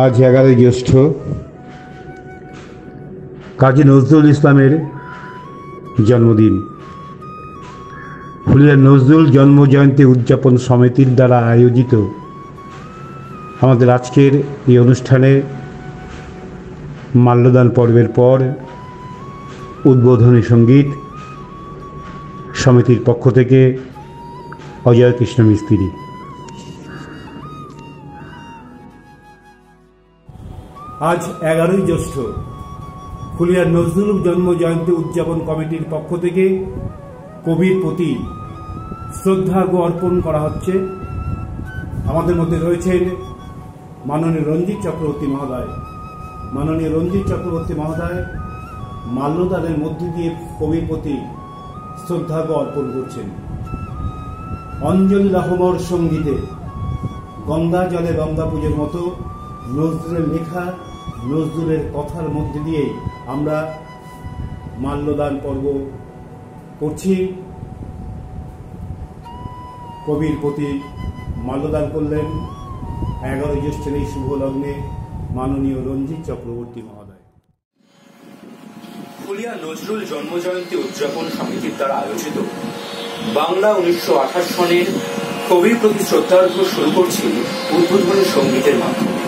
आज 11 জ্যৈষ্ঠ কাজী নজরুল ইসলামের জন্মদিন। ফুলিয়া নজরুল জন্মজয়ন্তী উদযাপন সমিতির দ্বারা আয়োজিত আমাদের আজকের এই অনুষ্ঠানে মাল্যদান পর্বের পর উদ্বোধনী সঙ্গীত সমিতির পক্ষ থেকে অজয় কৃষ্ণ মিস্ত্রি। আজ 11 জ্যৈষ্ঠ ফুলিয়া নজরুল জন্মজয়ন্তী উদযাপন কমিটির পক্ষ থেকে কবির প্রতি শ্রদ্ধার্ঘ্য অর্পণ করা হচ্ছে। আমাদের মধ্যে রয়েছেন মাননীয় রঞ্জিত চক্রবর্তী মহোদয়। মাননীয় রঞ্জিত চক্রবর্তী মহোদয় মাল্যদানের মধ্য দিয়ে কবির প্রতি শ্রদ্ধার্ঘ্য অর্পণ করছেন। অঞ্জলি লাহমর সঙ্গীতে গঙ্গা জলে গঙ্গা পুজোর মতো নজরুলের লেখা নজরুলের কথার মধ্যে দিয়ে আমরা মাল্যদান পর্ব করছি। কবির প্রতি মাল্যদান করলেন 11 জ্যৈষ্ঠের এই শুভ লগ্নে মাননীয় রঞ্জিত চক্রবর্তী মহোদয়। ফুলিয়া নজরুল জন্মজয়ন্তী উদযাপন সমিতির দ্বারা আয়োজিত বাংলা 1928 সনের কবির প্রতি শ্রদ্ধার্ঘ্য শুরু করছি উদ্বোধনী সঙ্গীতের মাধ্যমে।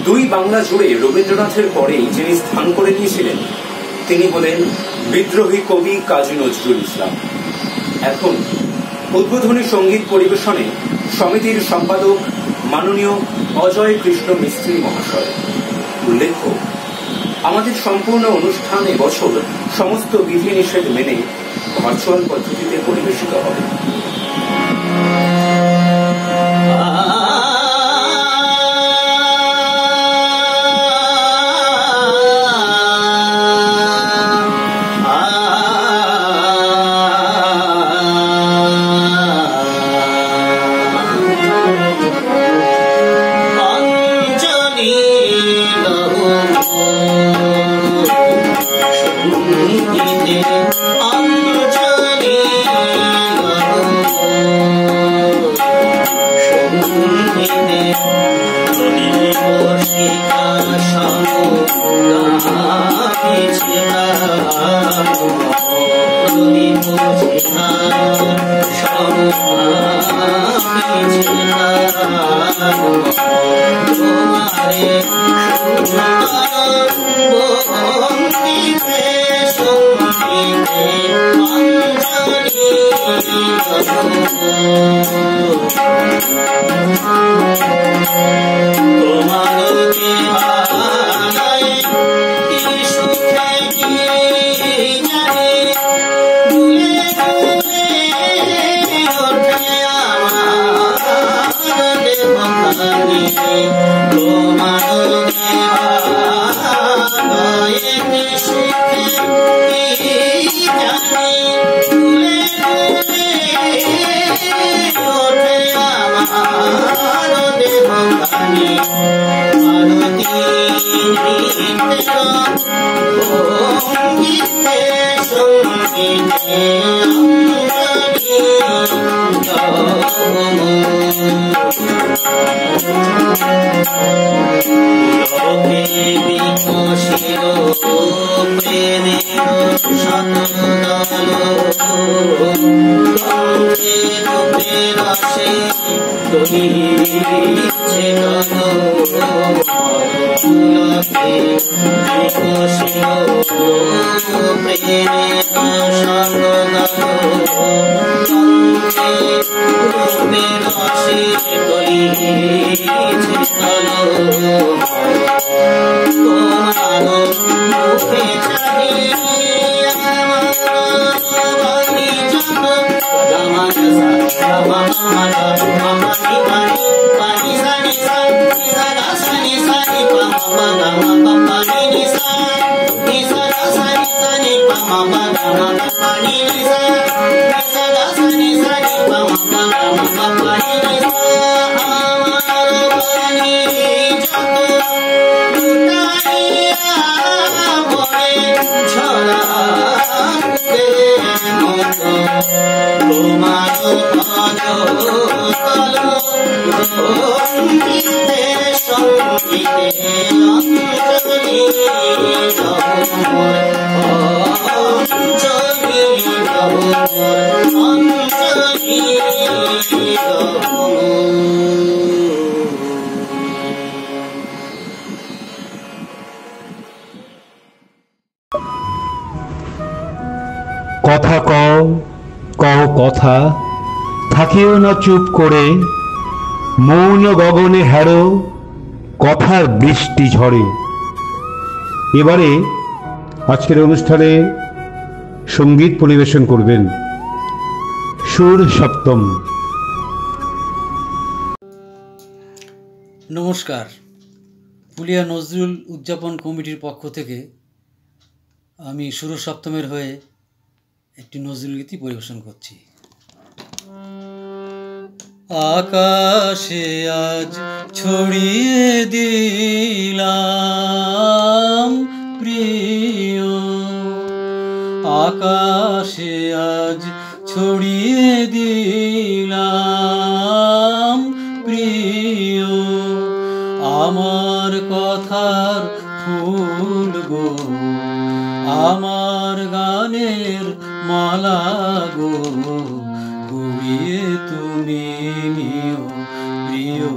দুই বাংলা জুড়ে রবীন্দ্রনাথের পরেই যিনি স্থান করে নিয়েছিলেন তিনি হলেন বিদ্রোহী কবি কাজী নজরুল ইসলাম। এখন উদ্বোধনী সঙ্গীত পরিবেশনে সমিতির সম্পাদক মাননীয় অজয় কৃষ্ণ মিস্ত্রি মহাশয়। উল্লেখ্য, আমাদের সম্পূর্ণ অনুষ্ঠান এবছর সমস্ত বিধিনিষেধ মেনে ভার্চুয়াল পদ্ধতিতে পরিবেশিত হবে। কথা কও কও কথা, থাকিও না চুপ করে, মৌন গগনে হেরো কথার বৃষ্টি ঝরে। এবারে আজকের অনুষ্ঠানে সঙ্গীত পরিবেশন করবেন সুর সপ্তম। নমস্কার, পুলিয়া নজরুল উদযাপন কমিটির পক্ষ থেকে আমি সুর সপ্তমের হয়ে একটি নজরুল গীতি পরিবেশন করছি। আকাশে আজ ছড়িয়ে দিলাম প্রিয়, আকাশে আজ ছড়িয়ে দিলাম প্রিয়, আমার কথার ফুল গো, আমার গানের মালা গো, কুড়িয়ে তুমি নিও প্রিয়,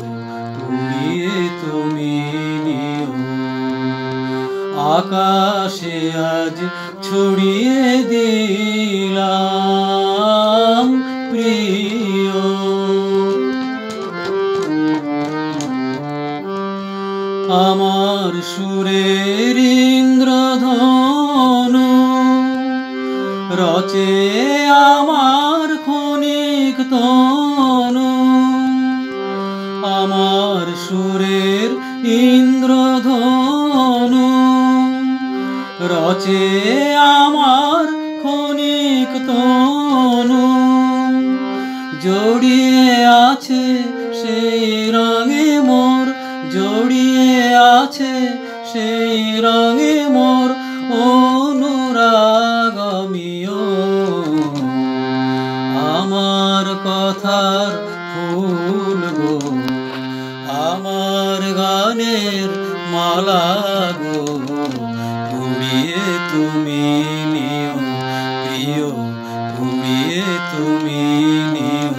কুড়িয়ে তুমি নিও। আকাশে আজ ছড়িয়ে দিলাম প্রিয়, আমার সুরের ইন্দ্রধনু রচে আমার ক্ষণিক তনু, আমার সুরের ইন্দ্রধনু রচে আমার ক্ষণিক তনু, জড়িয়ে আছে সেই রঙে মোর, জড়িয়ে আছে সেই রঙে মোর অনুরাগমিও, আমার কথার ফুল গো, আমার গানের মালা গো, কুড়িয়ে তুমি নিও প্রিয়, কুড়িয়ে তুমি নিও।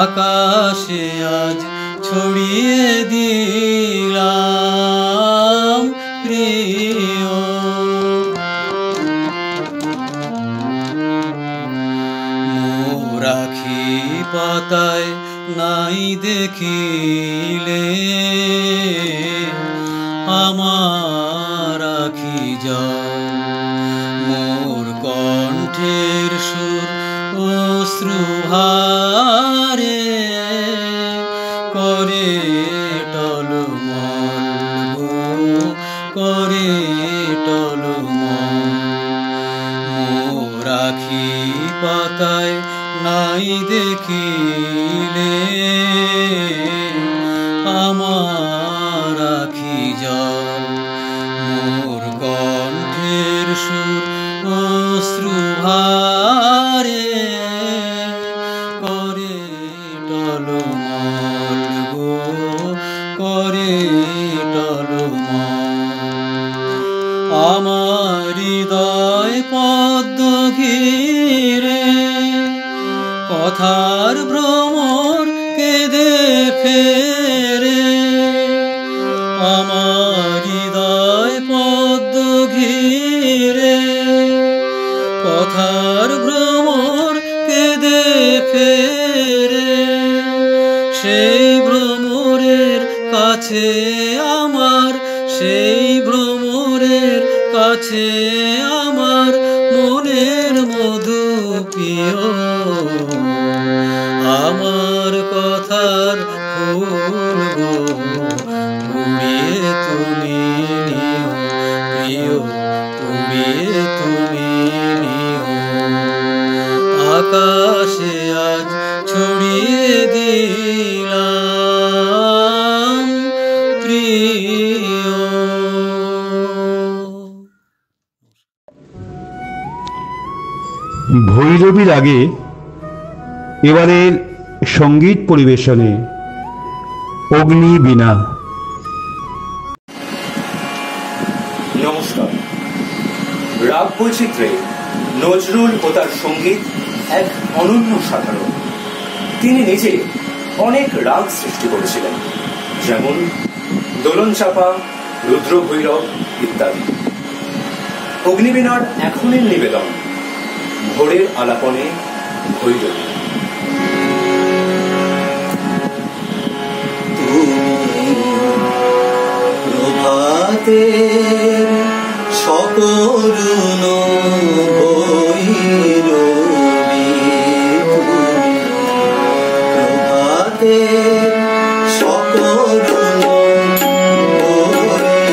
আকাশে আজ ছড়িয়ে দিলাম প্রিয়, মোরাখি পাতায় নাই দেখিলে আমার আখি যাও, মোর কণ্ঠের সুর অশ্রুহারে করে টলমল গো, করে টলমল, মোর আখি পাতায় নাই দেখিলে আমার আখি জল, মোর কণ্ঠের সুর অশ্রুভারে করে টলমল গো, করে টলমল। আমার হৃদয় পদ্ম ঘিরে কথার ভ্রমর কেঁদে ফেরে, আমার হৃদয় পদ্ম ঘিরে কথার ভ্রমর কেঁদে ফেরে, সেই ভ্রমরের কাছে আমার, সেই ভ্রমরের কাছে আমার মনের মধু প্রিয়, আমার কথার ফুল গো, কুড়িয়ে তুমি নিও প্রিয়, কুড়িয়ে তুমি নিও। আকাশে আজ ছড়িয়ে দিলাম প্রিয়। ভৈরবীর আগে এবারের সঙ্গীত পরিবেশনে অগ্নি বীণা বৈচিত্র্যে নজরুল ও তার সঙ্গীত এক অনন্য সাধারণ। তিনি নিজে অনেক রাগ সৃষ্টি করেছিলেন, যেমন দোলন চাপা, রুদ্র ভৈরব ইত্যাদি। অগ্নিবীণার এখনের নিবেদন, ভোরের আলাপনে ভৈরবী। প্রভাতে সকরুণ ভৈরবী, প্রভাতে সকরুণ ভৈরবী,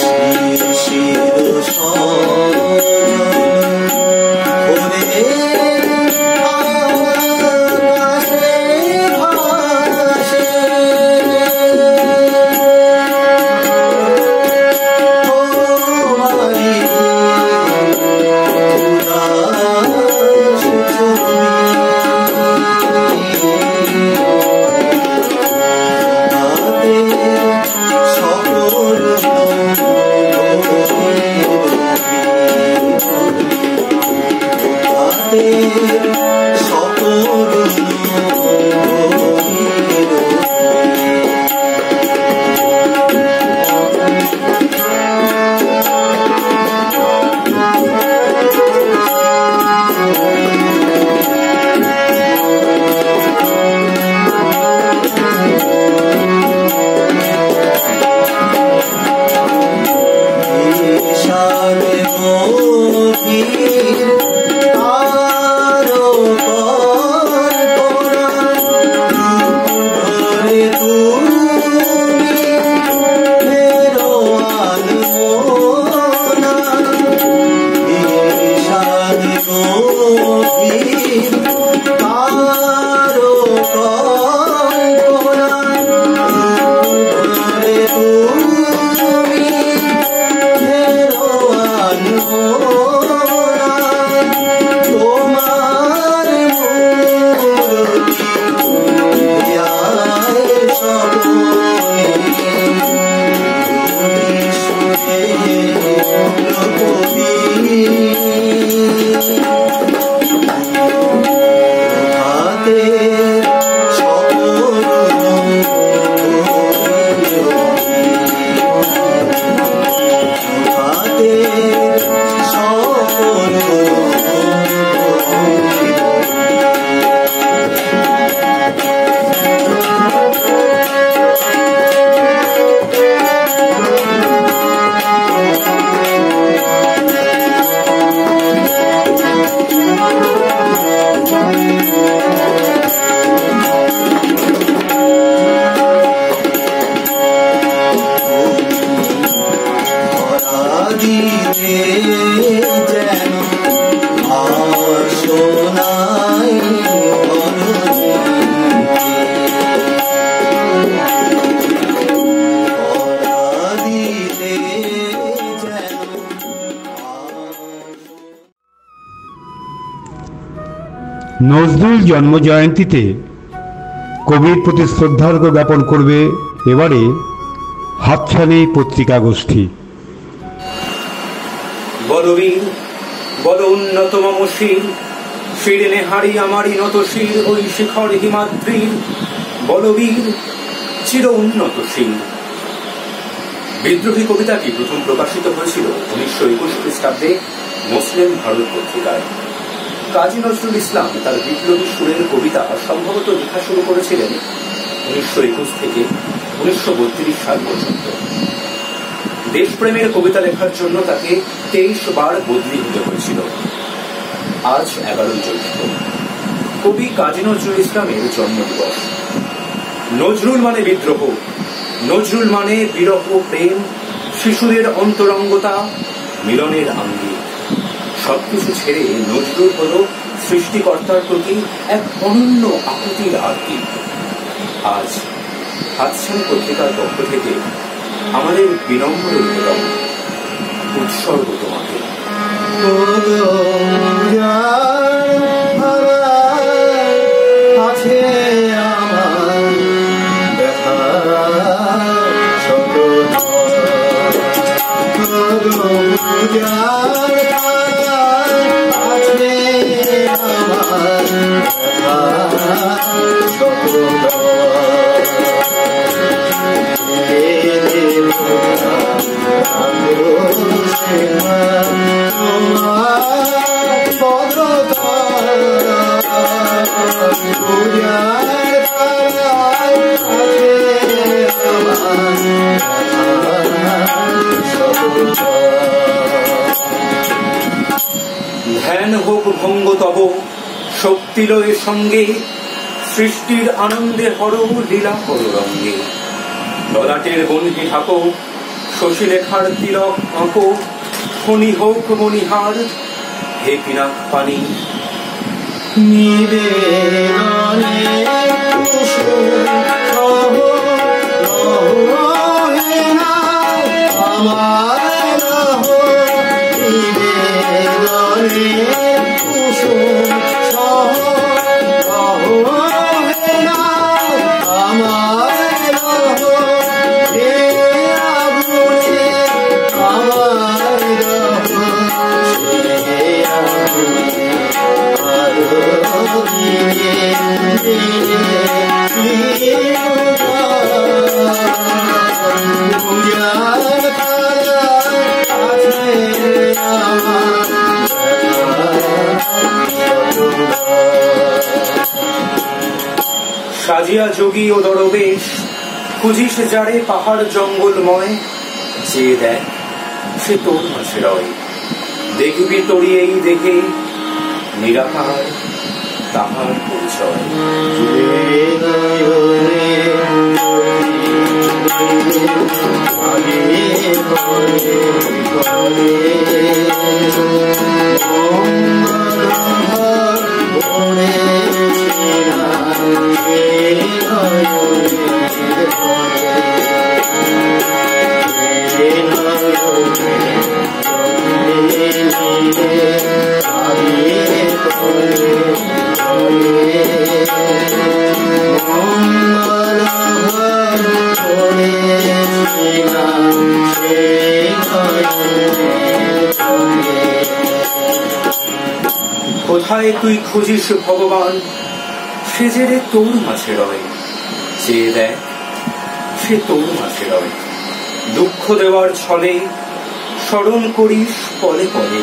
শিশির নজরুল জন্মজয়ন্তীতে কবির প্রতি শ্রদ্ধার্ঘ্য জ্ঞাপন করবে এবারে হাতছানি পত্রিকা গোষ্ঠী। বলবীর বল উন্নত মম শির, শিরে নেহারি আমারই নত শির, ওই শিখর হিমাদ্রির বলবীর চির উন্নত শির। বিদ্রোহী কবিতাটি প্রথম প্রকাশিত হয়েছিল 1921 খ্রিস্টাব্দে মুসলিম ভারত পত্রিকায়। কাজী নজরুল ইসলাম তার বিপ্লবী সুরের কবিতা সম্ভবত লেখা শুরু করেছিলেন 1921 থেকে 1932 সাল পর্যন্ত। দেশপ্রেমের কবিতা লেখার জন্য তাকে 23 বার বদলি হতে হয়েছিল। আজ 11 জ্যৈষ্ঠ, কবি কাজী নজরুল ইসলামের জন্মদিবস। নজরুল মানে বিদ্রোহ, নজরুল মানে বিরহ, প্রেম, শিশুদের অন্তরঙ্গতা, মিলনের আঙ্গিক। সবকিছু ছেড়ে নজরুল হল সৃষ্টিকর্তার প্রতি এক অনন্য আকুতির আরতি। আজ হাতছানি পত্রিকার পক্ষ থেকে আমাদের বিনম্র নিবেদন, উৎসর্গ তোমাকে। আমার ধ্যান হোক ভঙ্গ তব শক্তিলয়ের সঙ্গে, সৃষ্টির আনন্দে হর লীলা হর রঙ্গে। ললাটের বন্দি ঢাকো, শশীলেখার তিলক আঁকো, ফণি হোক মণিহার, হে পিনাক পানি। নিবেদনে কুসুম সহ রহে না আমার রহ। নিবেদনে কুসুম সহ রহে না আমার রহ। হে আগুনে আমার রহ, সে আগুনে সাজিয়া যোগী ও দরবেশ, খুঁজিস যারে পাহাড় জঙ্গলময়, যে দেখ সে তোর মাঝে রয়। দেখবি তোরি এই দেখে নিরাকার তাহার পরিচয়। কোথায় তুই খুঁজিস ভগবান, সে যে রে তোর মাঝে রয়। যে দেখ সে তোর মাঝে রয়। দুঃখ দেওয়ার ছলে স্মরণ করিস পলে পলে,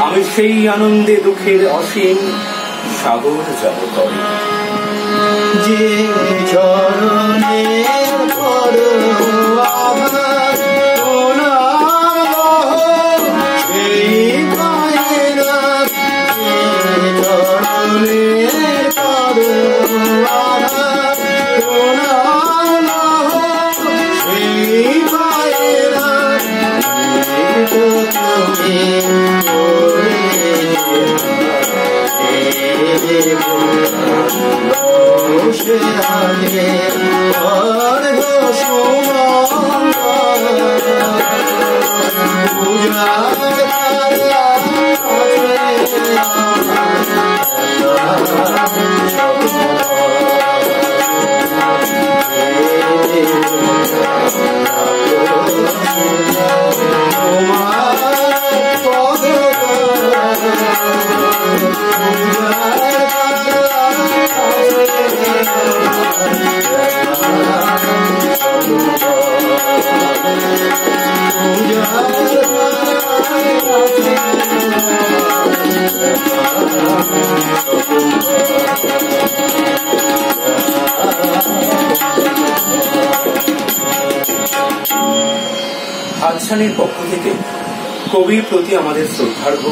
আমি সেই আনন্দে দুঃখের অসীম সাগর যাব তরে। যে চরণে করো আমার প্রণাম, সেই পায়ে না। যে চরণে করো আমার প্রণাম, সেই পায়ে না। তুমি বসে আগে অর্ঘ হাতছানির পক্ষ থেকে কবির প্রতি আমাদের শ্রদ্ধার্ঘ্য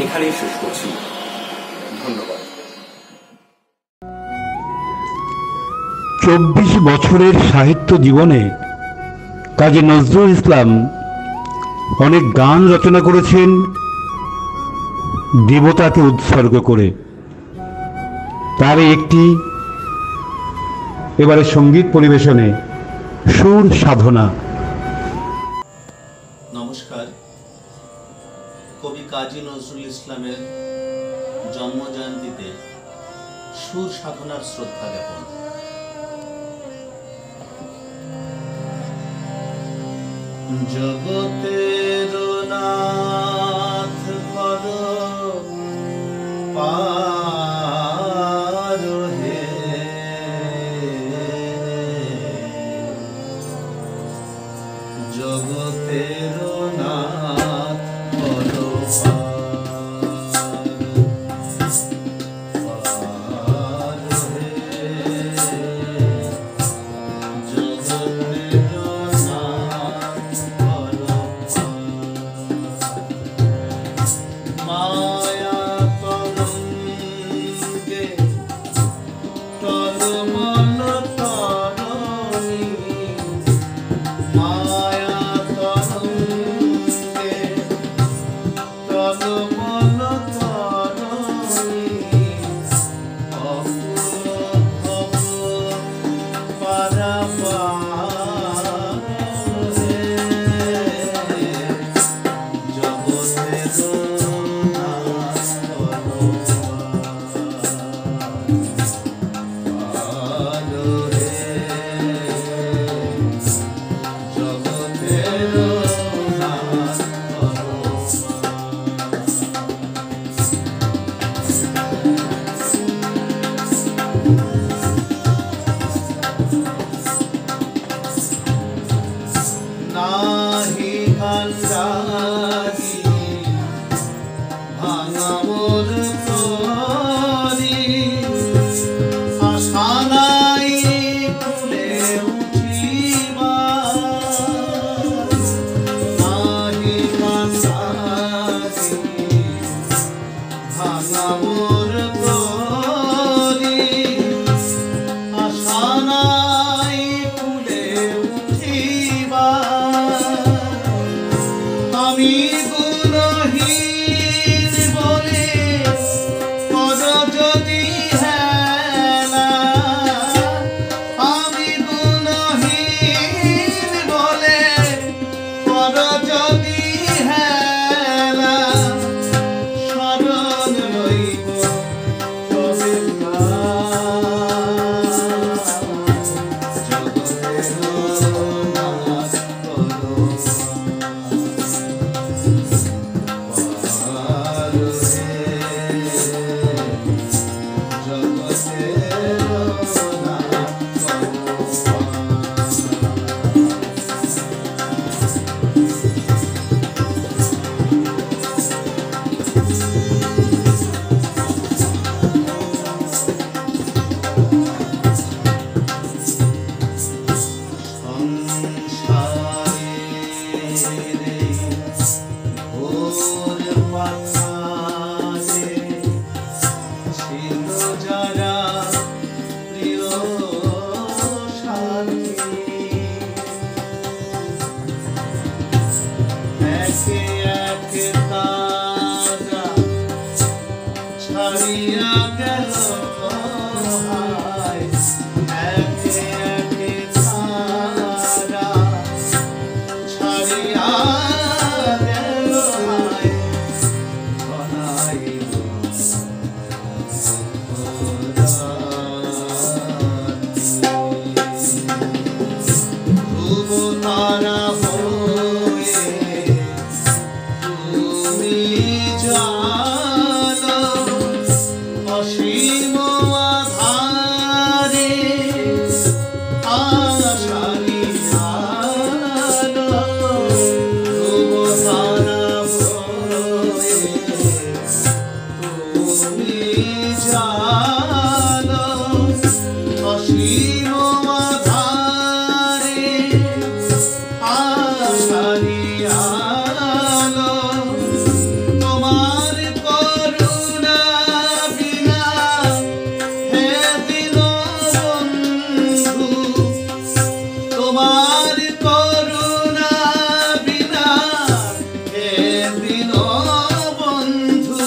এখানেই শেষ করছি। ধন্যবাদ। 24 বছরের সাহিত্য জীবনে কাজী নজরুল ইসলাম অনেক গান রচনা করেছেন দেবতাকে উৎসর্গ করে। তার একটি এবারে সঙ্গীত পরিবেশনে সুর সাধনা। নমস্কার। কবি কাজী নজরুল ইসলামের জন্ম জয়ন্তীতে সুর সাধনার শ্রদ্ধা জ্ঞাপন। জগতের নাথ হর পার হে জগতের নাথ বলো পার হে জগতের নাথ বলো মায়া তরঙ্গে টলমল তরণী মায়া তরঙ্গে টলমল তরণী অপূর্ব পারাপার হে জগতের নাথ বলো পার হে জগতের নাথ বলো নাহি কান্দারি ভাঙা মোর তরি আশা নাই ফুলে উঠিবার নাহি কান্দারি ভাঙা মোর তরি আশা নাই ফুলে উঠিবার আমি গুণহীন বলে পদ যদি হেলা আমি গুণহীন বলে পদ যদি হেলা শরণ লইব তবে জগতের নাথ বলো পার হে জগতের নাথ সংসারে ঘোর পাথারে ছিল যারা প্রিয় সাথী একে একে তারা ছাড়িয়া গেল হায় একে একে তারা ছাড়িয়া গেল হায় বনাইল ধ্রুব তারা হয়ে তুমি জানো অসীম আধারে আশারি আলো ধ্রুব তারা হয়ে তুমি জানো অসীম আধারে আশারি আলো তোমার করুণা বিনা হে দীনবন্ধু তোমার করুণা বিনা হে দীনবন্ধু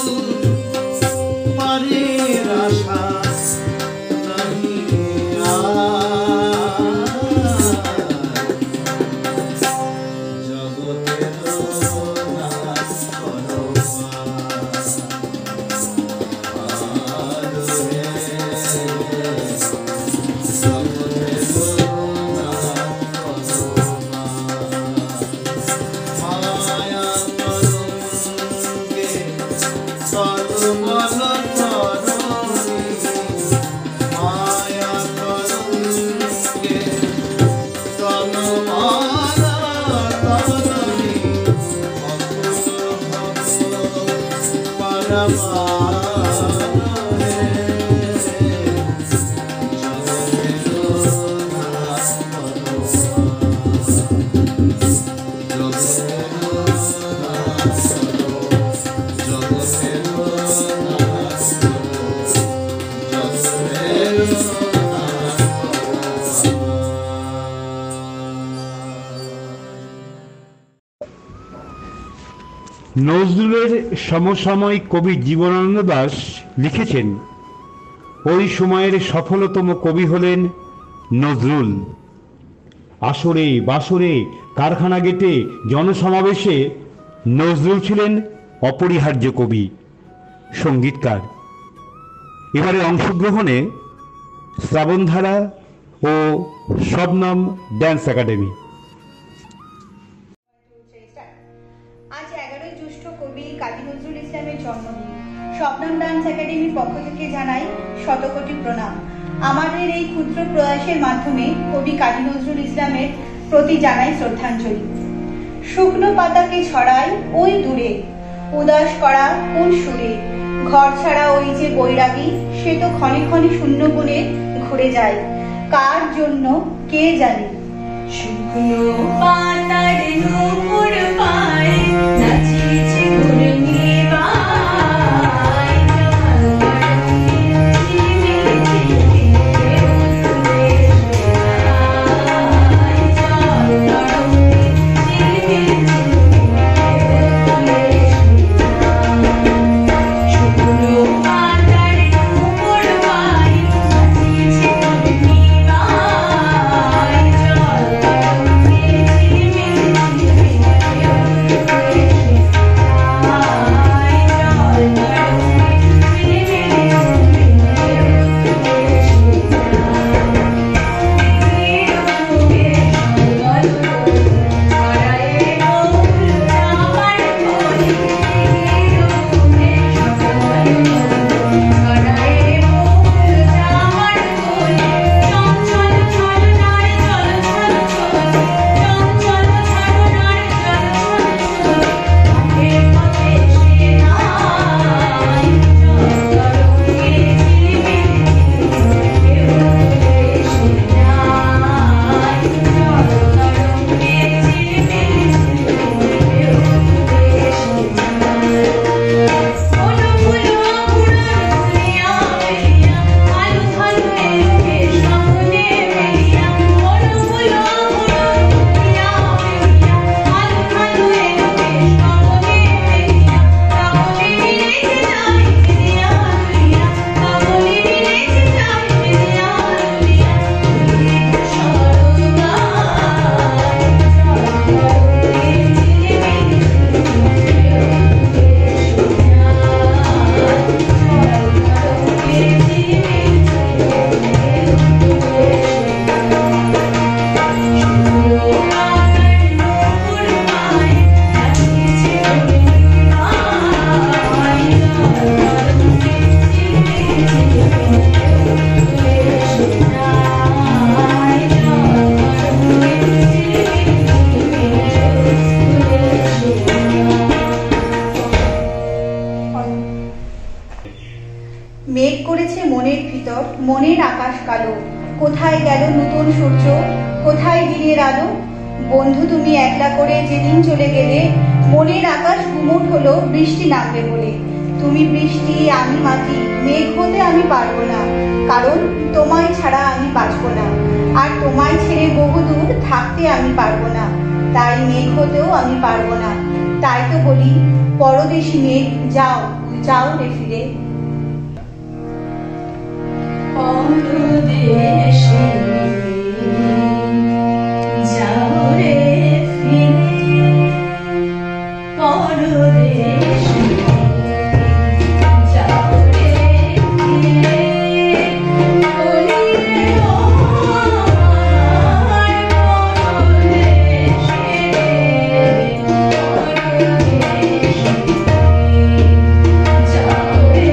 পারের আশা নজরুলের সমসাময়িক কবি জীবনানন্দ দাশ লিখেছেন, ওই সময়ের সফলতম কবি হলেন নজরুল। আসরে বাসরে কারখানা গেটে জনসমাবেশে নজরুল ছিলেন অপরিহার্য কবি, সঙ্গীতকার। এবারে অংশগ্রহণে শ্রাবণধারা ও শবনম ড্যান্স একাডেমি। আজ 11ই জ্যৈষ্ঠ কবি কাজী নজরুল ইসলামের জন্মদিন। শবনম ডান্স একাডেমির পক্ষ থেকে জানাই শতকোটি প্রণাম। আমাদের এই ক্ষুদ্র প্রয়াসের মাধ্যমে কবি কাজী নজরুল ইসলামের প্রতি জানাই শ্রদ্ধাঞ্জলি। শুকনো পাতাকে ছড়াই ওই দূরে, উদাস করা কোন সুরে, ঘর ছাড়া ওই যে বৈরাগী, সে তো ক্ষণে ক্ষণে শূন্য বনে ঘুরে যায়, কার জন্য কে জানে। শুকনো পাতার নূপুর পায়ে নাচিছে ঘূর্ণিবায়, জল গড়ে ঝিলমিল ঝিলমিল উঠবে সোনায়, জল গড়ে ঝিলমিল ঝিলমিল উঠবে সোনায়। শুকনো পাতার নূপুর পায়ে নাচিছে ঘূর্ণিবায়, জল মেঘ করেছে মনের ভিতর, মনের আকাশ কালো, কোথায় গেল নতুন সূর্য, কোথায় দিনের আলো। বন্ধু তুমি একলা করে যেদিন চলে গেলে, মনের আকাশ গুমট হলো বৃষ্টি নামবে বলে। তুমি বৃষ্টি আমি মাটি, মেঘ হতে আমি পারবো না, কারণ তোমায় ছাড়া আমি বাঁচবো না, আর তোমায় ছেড়ে বহুদূর থাকতে আমি পারবো না, তাই মেঘ হতেও আমি পারবো না। তাই তো বলি পরদেশি মেঘ যাও, যাও রে ফিরে। পরদেশে যাও রে ফিরে, পরদেশে যাও রে ফিরে, বলিলে আমার পরদেশে, পরদেশে যাও রে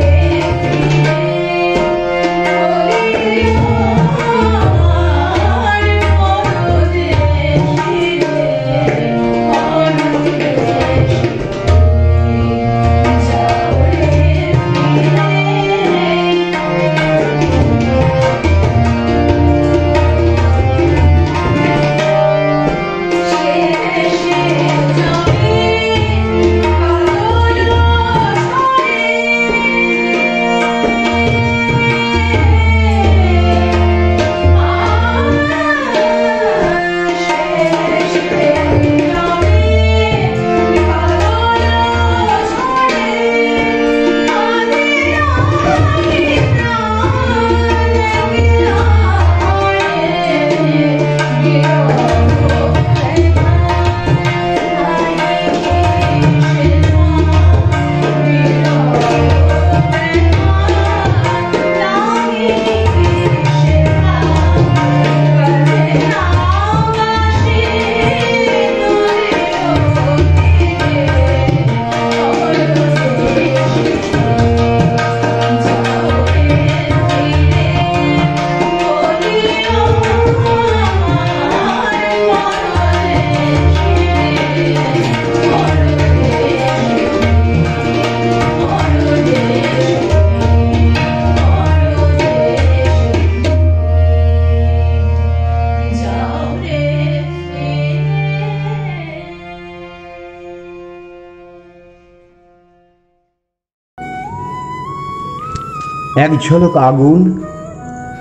এক ঝলক আগুন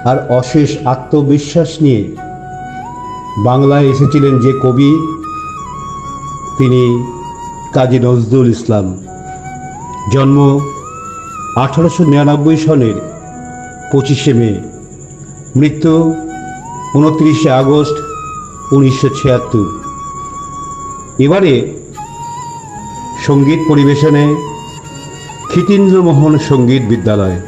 আর অশেষ আত্মবিশ্বাস নিয়ে বাংলায় এসেছিলেন যে কবি, তিনি কাজী নজরুল ইসলাম। জন্ম 1899 সনের 25শে মে, মৃত্যু 29শে আগস্ট 1976। এবারে সঙ্গীত পরিবেশনে ক্ষিতীন্দ্রমোহন সঙ্গীত বিদ্যালয়।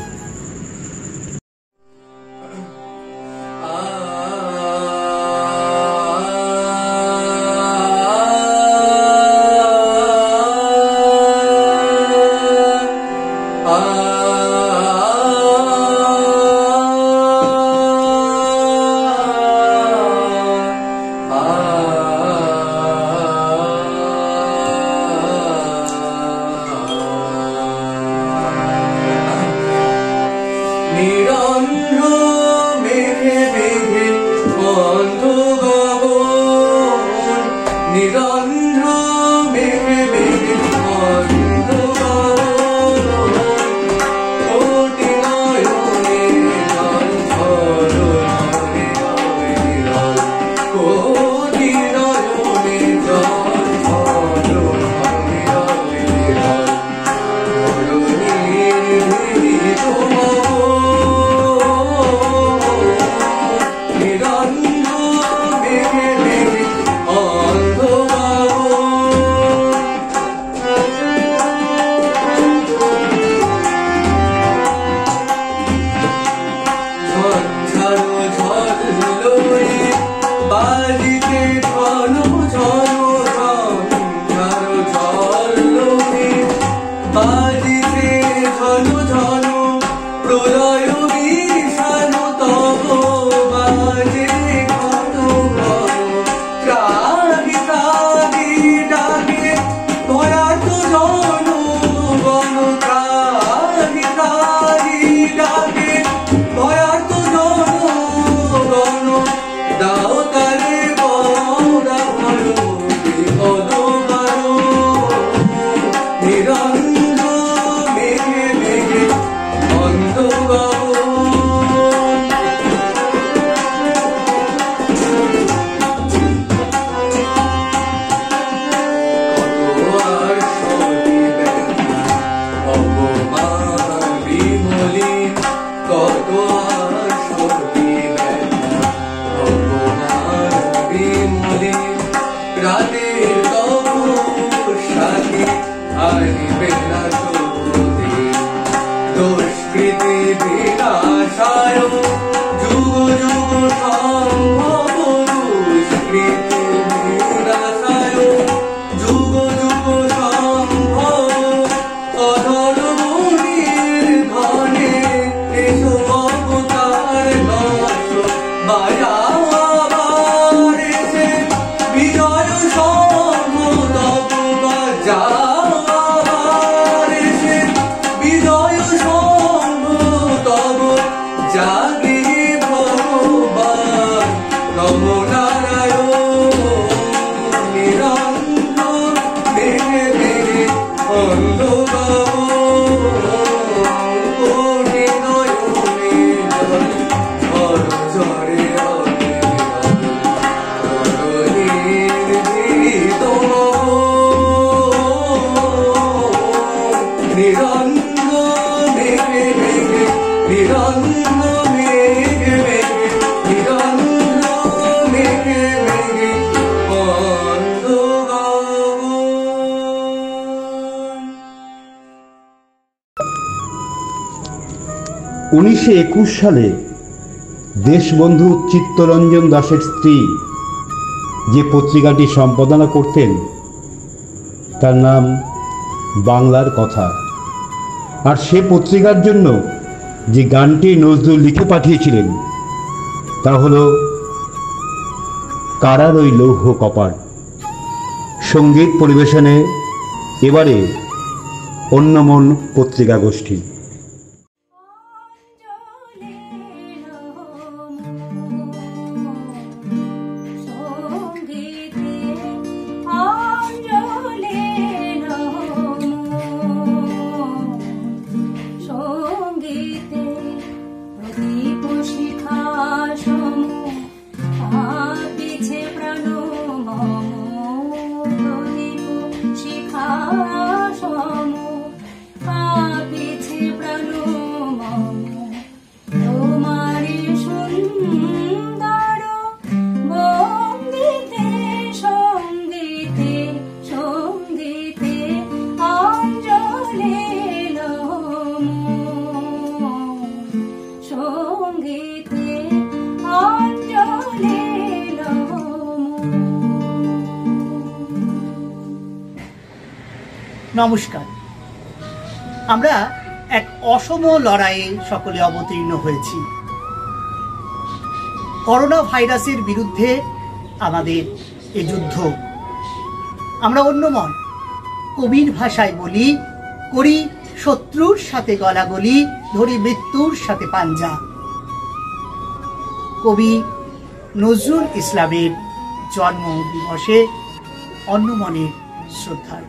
(1921 সালে দেশবন্ধু চিত্তরঞ্জন দাসের স্ত্রী যে পত্রিকাটি সম্পাদনা করতেন তার নাম বাংলার কথা। আর সে পত্রিকার জন্য যে গানটি নজরুল লিখে পাঠিয়েছিলেন তা হলো কারার ওই লৌহ কপাট। সঙ্গীত পরিবেশনে এবারে অন্যমন পত্রিকা গোষ্ঠী। সঙ্গীতে নমস্কার। আমরা এক অসম লড়াইয়ে সকলে অবতীর্ণ হয়েছি। করোনা ভাইরাসের বিরুদ্ধে আমাদের এই যুদ্ধ। আমরা অন্যমন কবির ভাষায় বলি, করি শত্রুর সাথে গলাগলি, ধরি মৃত্যুর সাথে পাঞ্জা। কবি নজরুল ইসলামের জন্ম দিবসে অন্যমনের শ্রদ্ধার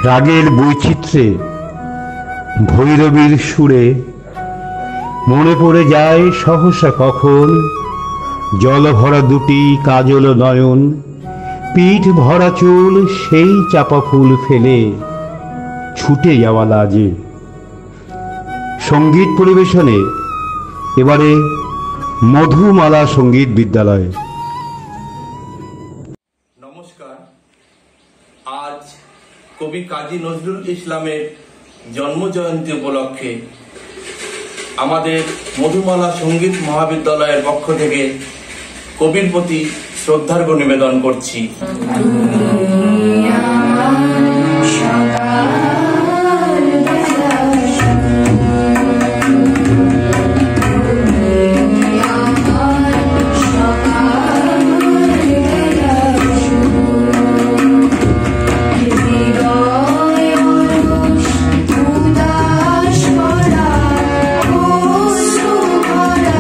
রাগের বৈচিত্র্যে ভৈরবীর সুরে মনে পড়ে যায় সহসা কখন জল ভরা দুটি কাজল নয়ন, পিঠ ভরা চুল সেই চাপা ফুল ফেলে ছুটে যাওয়া লাজে। সঙ্গীত পরিবেশনে এবারে মধুমালা সঙ্গীত বিদ্যালয়। নমস্কার। আজ কবি কাজী নজরুল ইসলামের জন্মজয়ন্তী উপলক্ষে আমাদের মধুমালা সঙ্গীত মহাবিদ্যালয়ের পক্ষ থেকে কবির প্রতি শ্রদ্ধার্ঘ্য নিবেদন করছি। উদাস করা অশ্রু ভরা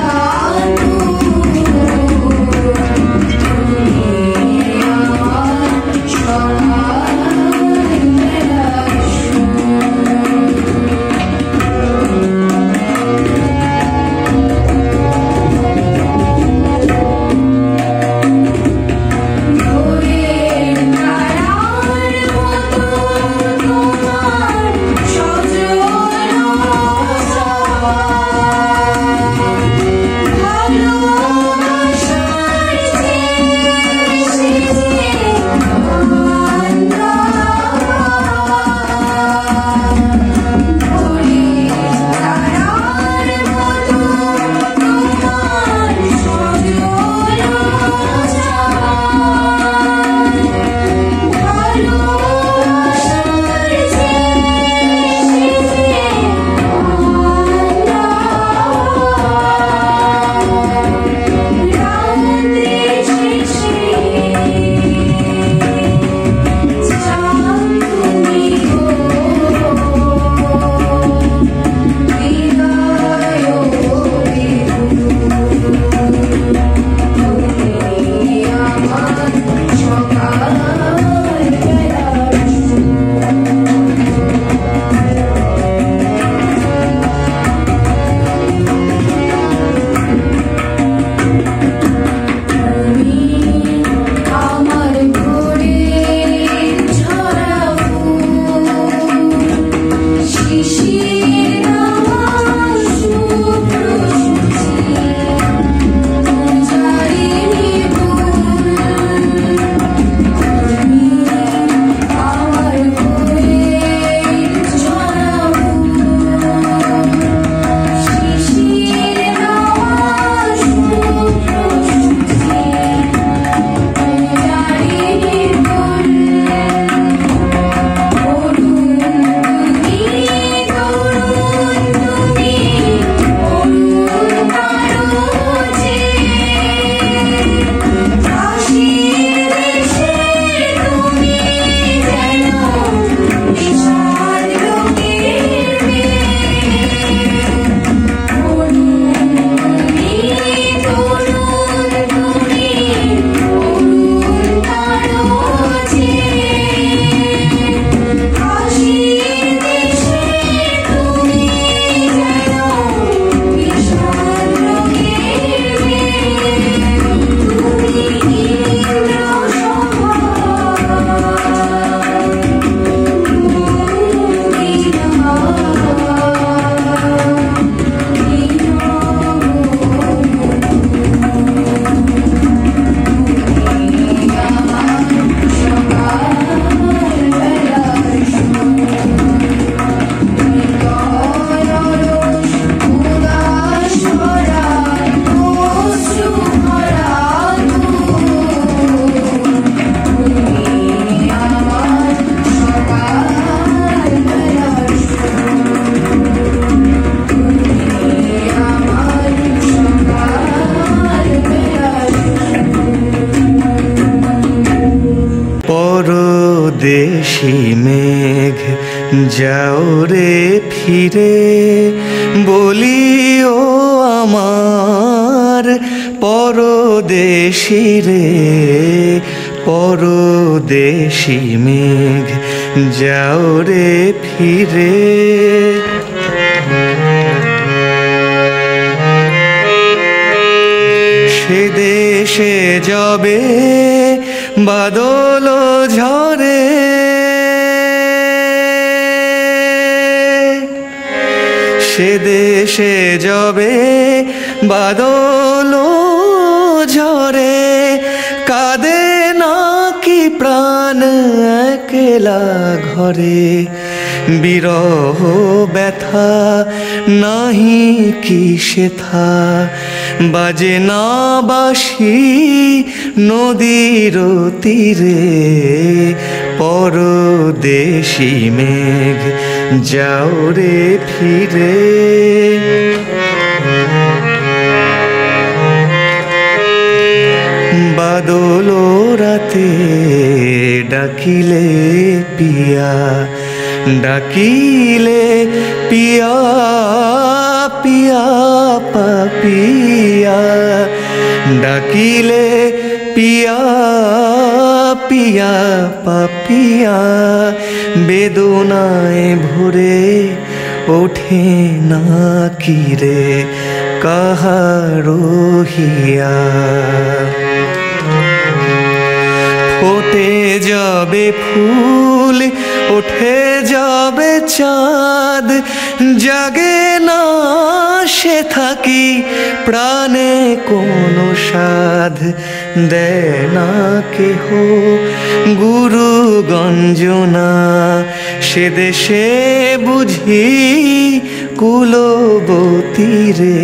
পরদেশি মেঘ যাও রে ফিরে, বলিও আমার পরদেশি রে, পরদেশি মেঘ যাও রে ফিরে। সে দেশে যাবে বাদল ঝরে, সে দেশে যাবে বাদল ঝরে, কাঁদে নাকি প্রাণ একলা ঘরে, বিরহ ব্যথা নাহি কি সেথা, বাজে না বাঁশি নদীর তীরে, পরদেশি মেঘ যাও রে ফিরে। বাদল রাতে ডাকিলে পিয়া, ডাকিলে পিয়া পিয়া পাপিয়া, ডাকিলে পিয়া পিয়া পাপিয়া, বেদনায় ভরে ওঠে না কিরে কাহারো হিয়া। ফোটে যাবে ফুল, ওঠে যাবে চাঁদ, জাগে না সে থাকি প্রাণে কোনো সাধ, দেয় না কেহ গুরু গঞ্জনা, সে দেশে বুঝি কুলবতী রে,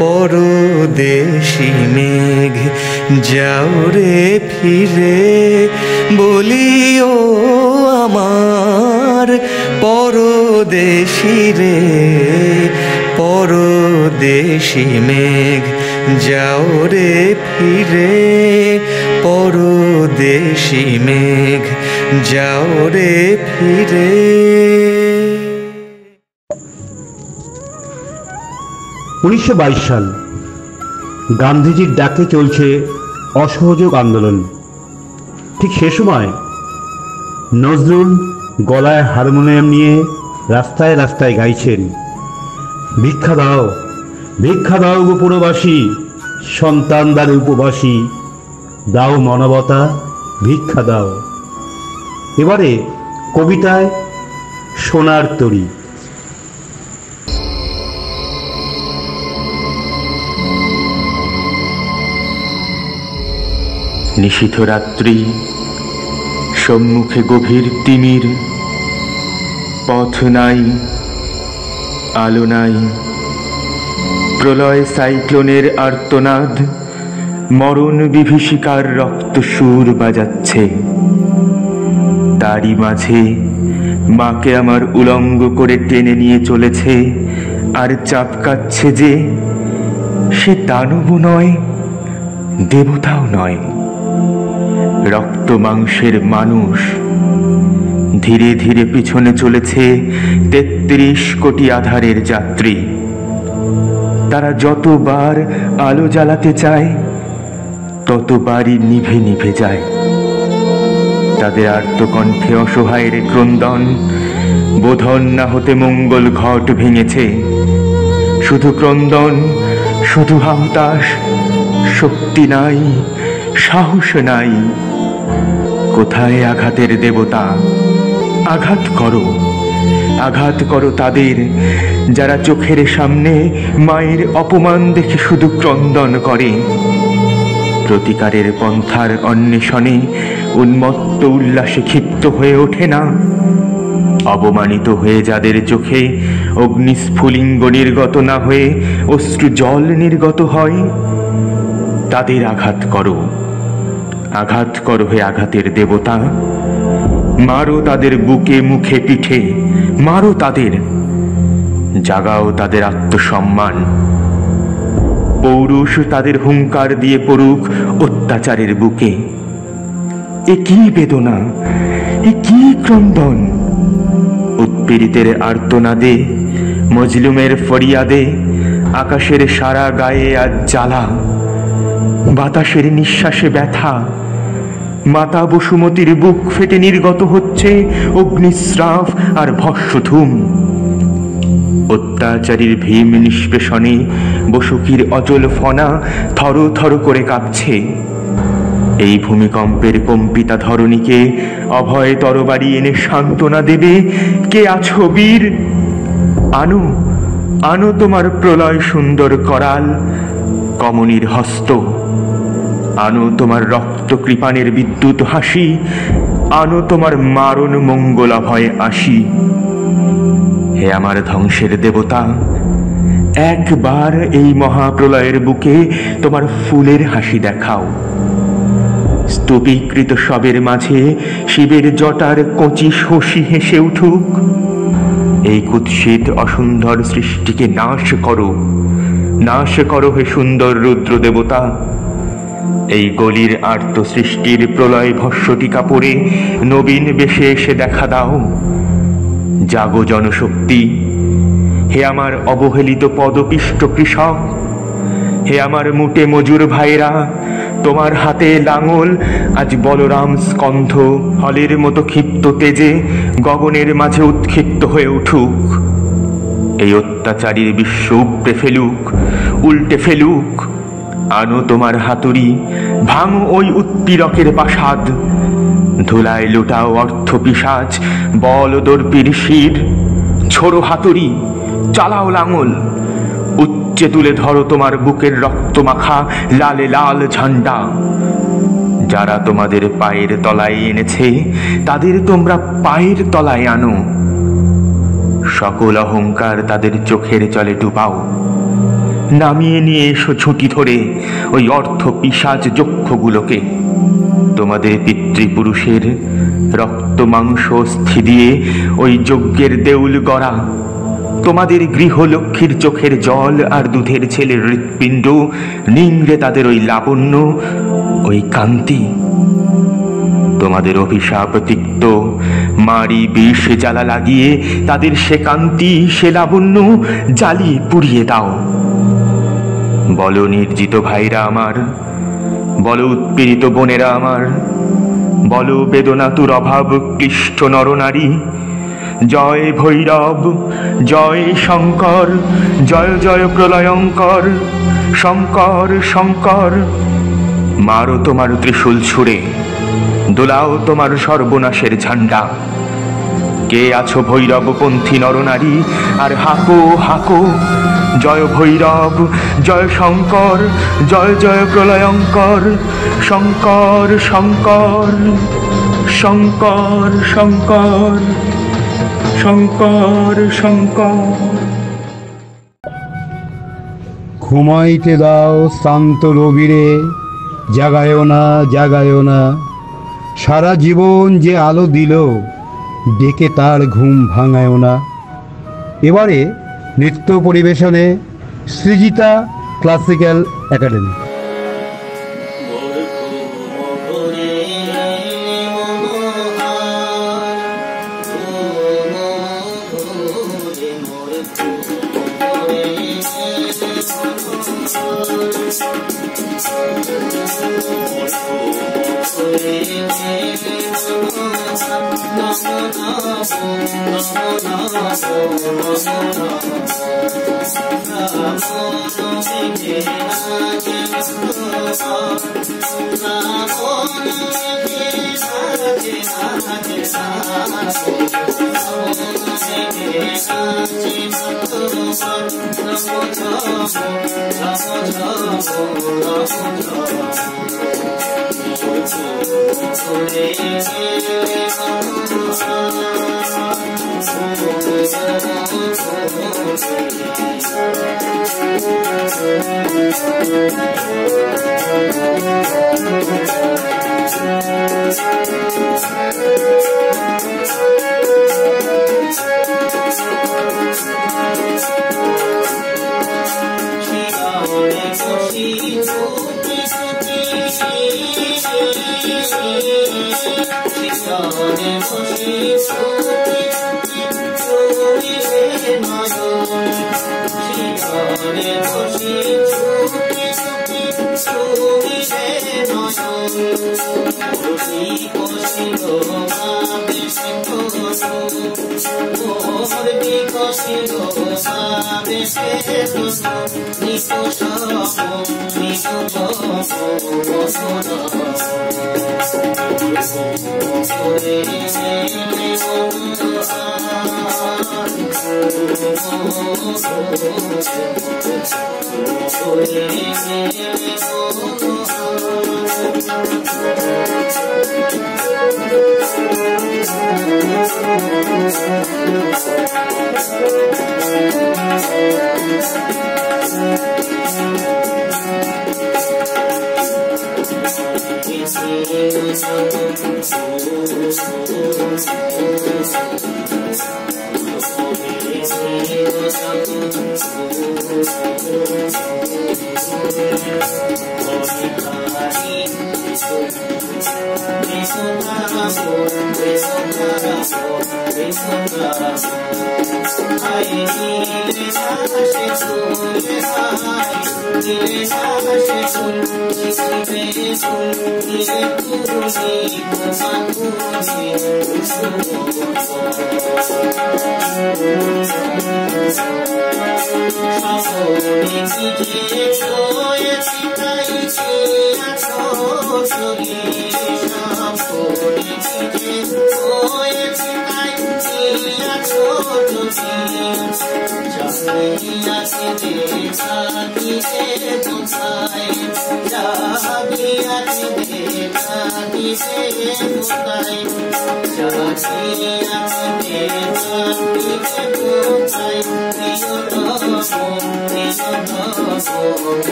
পরদেশি মেঘ যাও রে ফিরে, বলিও আমার পরদেশি রে, পরদেশি মেঘ যাও রে ফিরে, পরদেশি মেঘ যাও রে ফিরে। 1922 সাল, গান্ধীজির ডাকে চলছে অসহযোগ আন্দোলন। ঠিক সে সময় নজরুল গলায় হারমোনিয়াম নিয়ে রাস্তায় রাস্তায় গাইছেন, ভিক্ষা দাও ভিক্ষা দাও গোপুরবাসী, সন্তানদার উপবাসী, দাও মানবতা ভিক্ষা দাও। এবারে কবিতায় সোনার তরী। নিশীথ রাত্রি, সম্মুখে গভীর তিমির, পথ নাই আলো নাই, প্রলয় সাইক্লোনের আর্তনাদ, মরণ বিভীষিকার রক্ত সুর বাজাচ্ছে। তারই মাঝে মাকে আমার উলঙ্গ করে টেনে নিয়ে চলেছে আর চাপকাচ্ছে যে সে দানবও নয়, দেবতাও নয়, রক্ত মাংসের মানুষ। ধীরে ধীরে পিছনে চলেছে 33 কোটি আধারের যাত্রী। তারা যতবার আলো জ্বালাতে চায় ততবারই নিভে নিভে যায়। তাদের আর্তকণ্ঠে অসহায়ের ক্রন্দন, বোধন না হতে মঙ্গল ঘট ভেঙেছে। শুধু ক্রন্দন, শুধু হাহুতাশ, শক্তি নাই, সাহস নাই। কোথায় আঘাতের দেবতা? আঘাত করো, আঘাত করো তাদের যারা চোখের সামনে মায়ের অপমান দেখে শুধু ক্রন্দন করে। প্রতিকারের পন্থার অন্বেষণে উন্মত্ত উল্লাসে ক্ষিপ্ত হয়ে ওঠে না। অবমানিত হয়ে যাদের চোখে অগ্নিস্ফুলিঙ্গ নির্গত না হয়ে অশ্রু জল নির্গত হয়, তাদের আঘাত করো, আঘাত করো হে আঘাতের দেবতা। মারো তাদের বুকে মুখে পিঠে, মারো তাদের, জাগাও তাদের আত্মসম্মান। পৌরুষ তাদের হুঙ্কার দিয়ে পড়ুক অত্যাচারের বুকে। এ কি বেদনা, এ কি ক্রন্দন! উৎপীড়িতের আর্তনাদে, মজলুমের ফরিয়াদে আকাশের সারা গায়ে আজ জ্বালা, বাতাসের নিঃশ্বাসে ব্যথা। মাতা বসুমতীর বুক ফেটে নির্গত হচ্ছে অগ্নিস্রাব আর ভস্মধূম। অত্যাচারীর ভীম নিষ্পেষণে বসুকির অচল ফনা থর থর করে কাঁপছে। এই ভূমিকম্পের কম্পিতা ধরণীকে অভয় তরবারি এনে সান্ত্বনা দেবে কে আছো বীর? আনো, আনো তোমার প্রলয় সুন্দর করাল কমনীর হস্ত, আনো তোমার রক্ত কৃপাণের বিদ্যুৎ হাসি, আনো তোমার মারণ মঙ্গলাভয় আসি। হে আমার ধ্বংসের দেবতা, একবার এই মহাপ্রলয়ের বুকে তোমার ফুলের হাসি দেখাও। স্তূপীকৃত শবের মাঝে শিবের জটার কচি শশী হেসে উঠুক। এই কুৎসিত অসুন্দর সৃষ্টিকে নাশ করো, নাশ করো হে সুন্দর রুদ্র দেবতা। এই গলির আর্ত সৃষ্টির প্রলয় ভস্মটিকা পরে নবীন বেশে এসে দেখা দাও। জাগো জনশক্তি, হে আমার অবহেলিত পদপিষ্ট কৃষক, হে আমার মুটে মজুর ভাইরা, তোমার হাতে লাঙল আজ বলরাম স্কন্ধ হলের মতো ক্ষিপ্ত তেজে গগনের মাঝে উৎক্ষিপ্ত হয়ে উঠুক। এই অত্যাচারীর বিশ্ব উপড়ে ফেলুক, উল্টে ফেলুক। আনো তোমার হাতুড়ি, ভাঙো ওই উৎপীড়কের প্রাসাদ। ধুলায় লুটাও অর্থ পিশাচ বল দর্পীর শির। ছোড়ো হাতুড়ি, চালাও লাঙল, উচ্চে তুলে ধরো তোমার বুকের রক্ত মাখা লালে লাল ঝান্ডা। যারা তোমাদের পায়ের তলায় এনেছে তাদের তোমরা পায়ের তলায় আনো। সকল অহংকার তাদের চোখের জলে ডুবাও। নামিয়ে নিয়ে এসো ঝুঁটি ধরে ওই অর্থ পিশাচ যক্ষগুলোকে। তোমাদের পিতৃপুরুষের রক্ত মাংস অস্থি দিয়ে ওই যজ্ঞের দেউল গড়া, তোমাদের গৃহলক্ষ্মীর চোখের জল আর দুধের ছেলের হৃৎপিণ্ড নিংড়ে তাদের ওই লাবণ্য, ওই কান্তি। তোমাদের অভিশাপ তিক্ত মারি বিষ জ্বালা লাগিয়ে তাদের সে কান্তি সে লাবণ্য জ্বালিয়ে পুড়িয়ে দাও। বলো নির্জিত ভাইরা আমার, বলো উৎপীড়িত বোনেরা আমার, বলো বেদনাতুর অভাব ক্লিষ্ট নরনারী, জয় ভৈরব, জয় শঙ্কর, জয় জয় প্রলয়ঙ্কর, শঙ্কর শঙ্কর। মারো তোমার ত্রিশূল ছুঁড়ে, দোলাও তোমার সর্বনাশের ঝান্ডা। কে আছো ভৈরবপন্থী নরনারী, আর হাকো হাকো, জয় ভৈরব, জয় শঙ্কর, জয় জয় প্রলয়ঙ্কর, শঙ্কর শঙ্কর, শঙ্কর শঙ্কর, শঙ্কর শঙ্কর। ঘুমাইতে দাও শ্রান্ত রবিরে, জাগায়ও না জাগায়ও না। সারা জীবন যে আলো দিল, ডেকে তার ঘুম ভাঙায়ও না। এবারে নৃত্য পরিবেশনে সৃজিতা ক্লাসিক্যাল একাডেমি।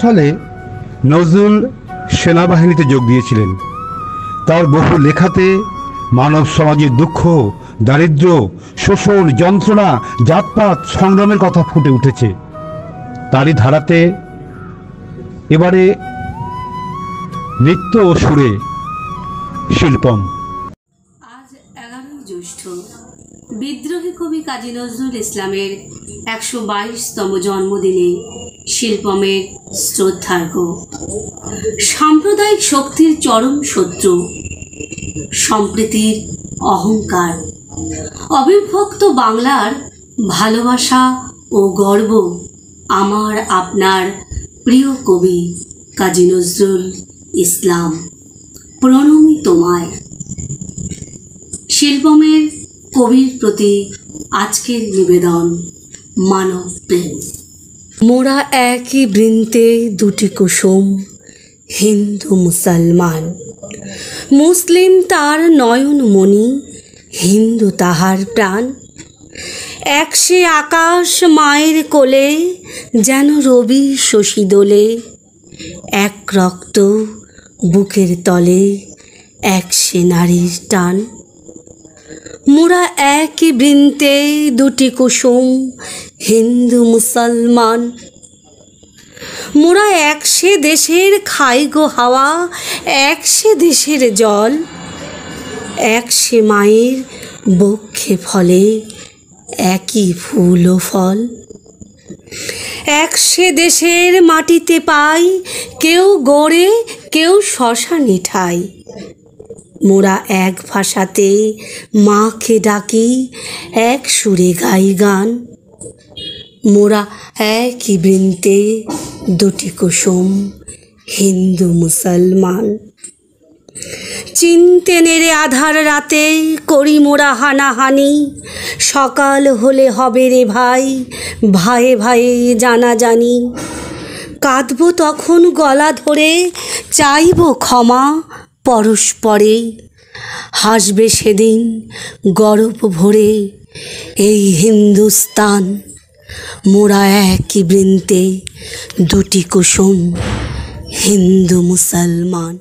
সালে নজরুল সেনাবাহিনীতে যোগ দিয়েছিলেন। তার বহু লেখাতে মানব সমাজের দুঃখ, দারিদ্র্য, শোষণ, যন্ত্রণা, জাতপাত সংগ্রামের কথা ফুটে উঠেছে। তারই ধারাতে এবারে নৃত্য ও সুরে শিল্পম। আজ 11 জ্যৈষ্ঠ বিদ্রোহী কবি কাজী নজরুল ইসলামের 122তম জন্মদিনে শিল্পমের শ্রদ্ধার্ঘ। সাম্প্রদায়িক শক্তির চরম শত্রু, সম্প্রীতির অহংকার, অবিভক্ত বাংলার ভালোবাসা ও গর্ব আমার আপনার প্রিয় কবি কাজী নজরুল ইসলাম। প্রণামী তোমায়। শিল্পমের কবির প্রতি আজকের নিবেদন মানব প্রেম। মোরা একই বৃন্তে দুটি কুসুম, হিন্দু মুসলমান। মুসলিম তার নয়নমণি, হিন্দু তাহার প্রাণ। এক সে আকাশ মায়ের কোলে, যেন রবি শশী দোলে। এক রক্ত বুকের তলে, এক সে নারীর টান। মোরা একই বৃন্তে দুটি কুসুম, হিন্দু মুসলমান। মোরা এক সে দেশের খাই গো হাওয়া, এক সে দেশের জল। এক সে মায়ের বক্ষে ফলে, একই ফুল ও ফল। এক সে দেশের মাটিতে পাই, কেউ গড়ে কেউ শ্মশানে ঠাই। মোরা এক ভাষাতে মাকে ডাকি, এক সুরে গাই গান। মোরা একই বৃন্তে দুটি কুসুম, হিন্দু মুসলমান। চিনতে নেড়ে আধার রাতে করি মোরা হানাহানি। সকাল হলে হবে রে ভাই, ভাইয়ে ভাইয়ে জানাজানি। কাঁদব তখন গলা ধরে, চাইব ক্ষমা পরস্পরে। হাসবে সেদিন গরব ভরে এই হিন্দুস্তান, মোরা একই বৃন্তে দুটি কুসুম, হিন্দু মুসলমান।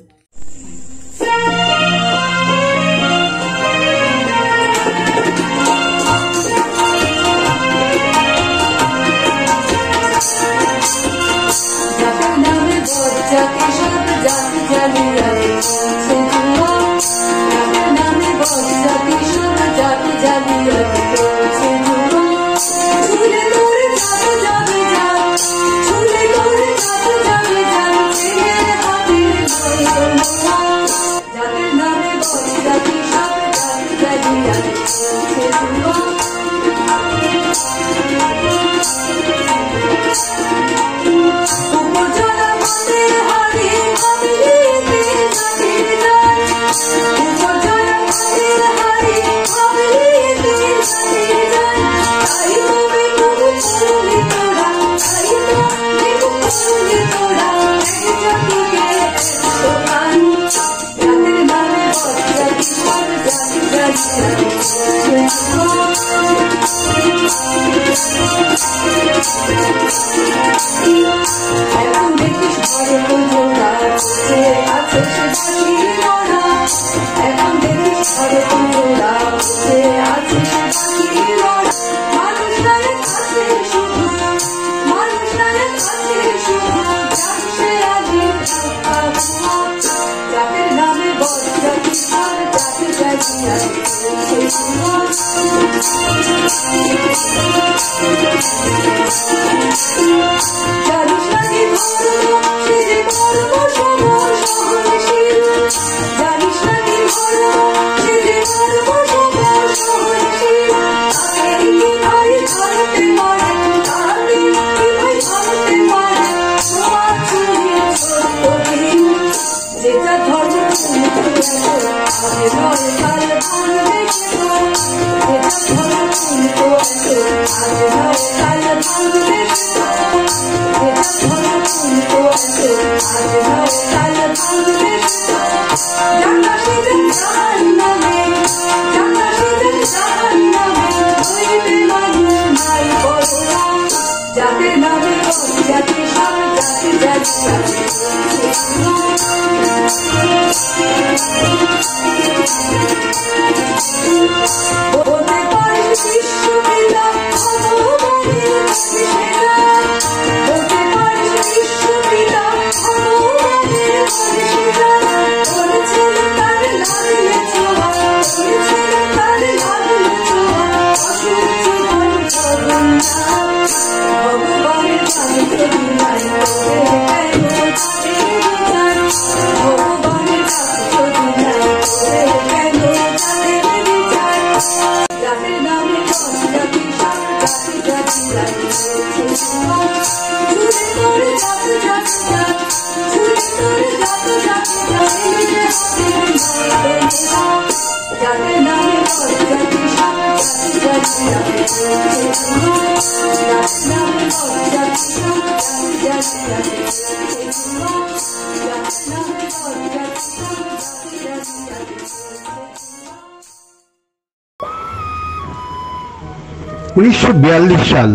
সাল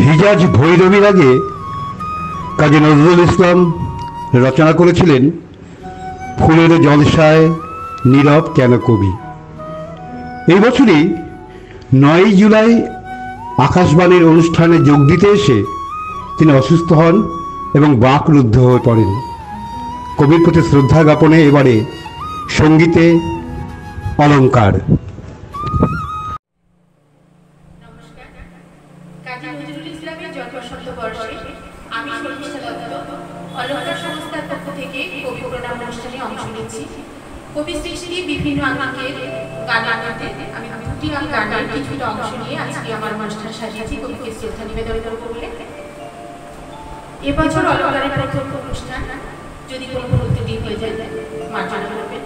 হিজাজ ভৈরবীর আগে কাজী নজরুল ইসলাম রচনা করেছিলেন ফুলের জলসায় নীরব কেন কবি। এই বছরই 9 জুলাই আকাশবাণীর অনুষ্ঠানে যোগ দিতে এসে তিনি অসুস্থ হন এবং বাকরুদ্ধ হয়ে পড়েন। কবির প্রতি শ্রদ্ধা জ্ঞাপনে এবারে সঙ্গীতে অলঙ্কার। কাজী নজরুল ইসলামের জন্মশতবর্ষে আমি শর্মিষ্ঠা দত্ত অলঙ্কার সংস্থার পক্ষ থেকে কবি প্রণাম অনুষ্ঠানে অংশ নিচ্ছি। কবি সৃষ্টি বিভিন্ন আঙ্গিকের গান আনাতে আমি দুটি গানের কিছুটা অংশ নিয়ে আজকে আমার অনুষ্ঠান সাজিয়েছি কবিকে শ্রদ্ধা নিবেদন করব বলে। এবছর অলঙ্কারের প্রথম অনুষ্ঠান, যদি কোনো কোনো ত্রুটি হয়ে যায় মার্জনা করবেন।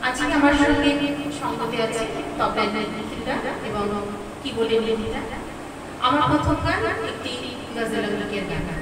আজকে আমার সঙ্গে সঙ্গতে আছে তবলায় নিখিলদা এবং কি বলে নিখিলদা। আমার প্রথম গান একটি गजल अंकित गाना।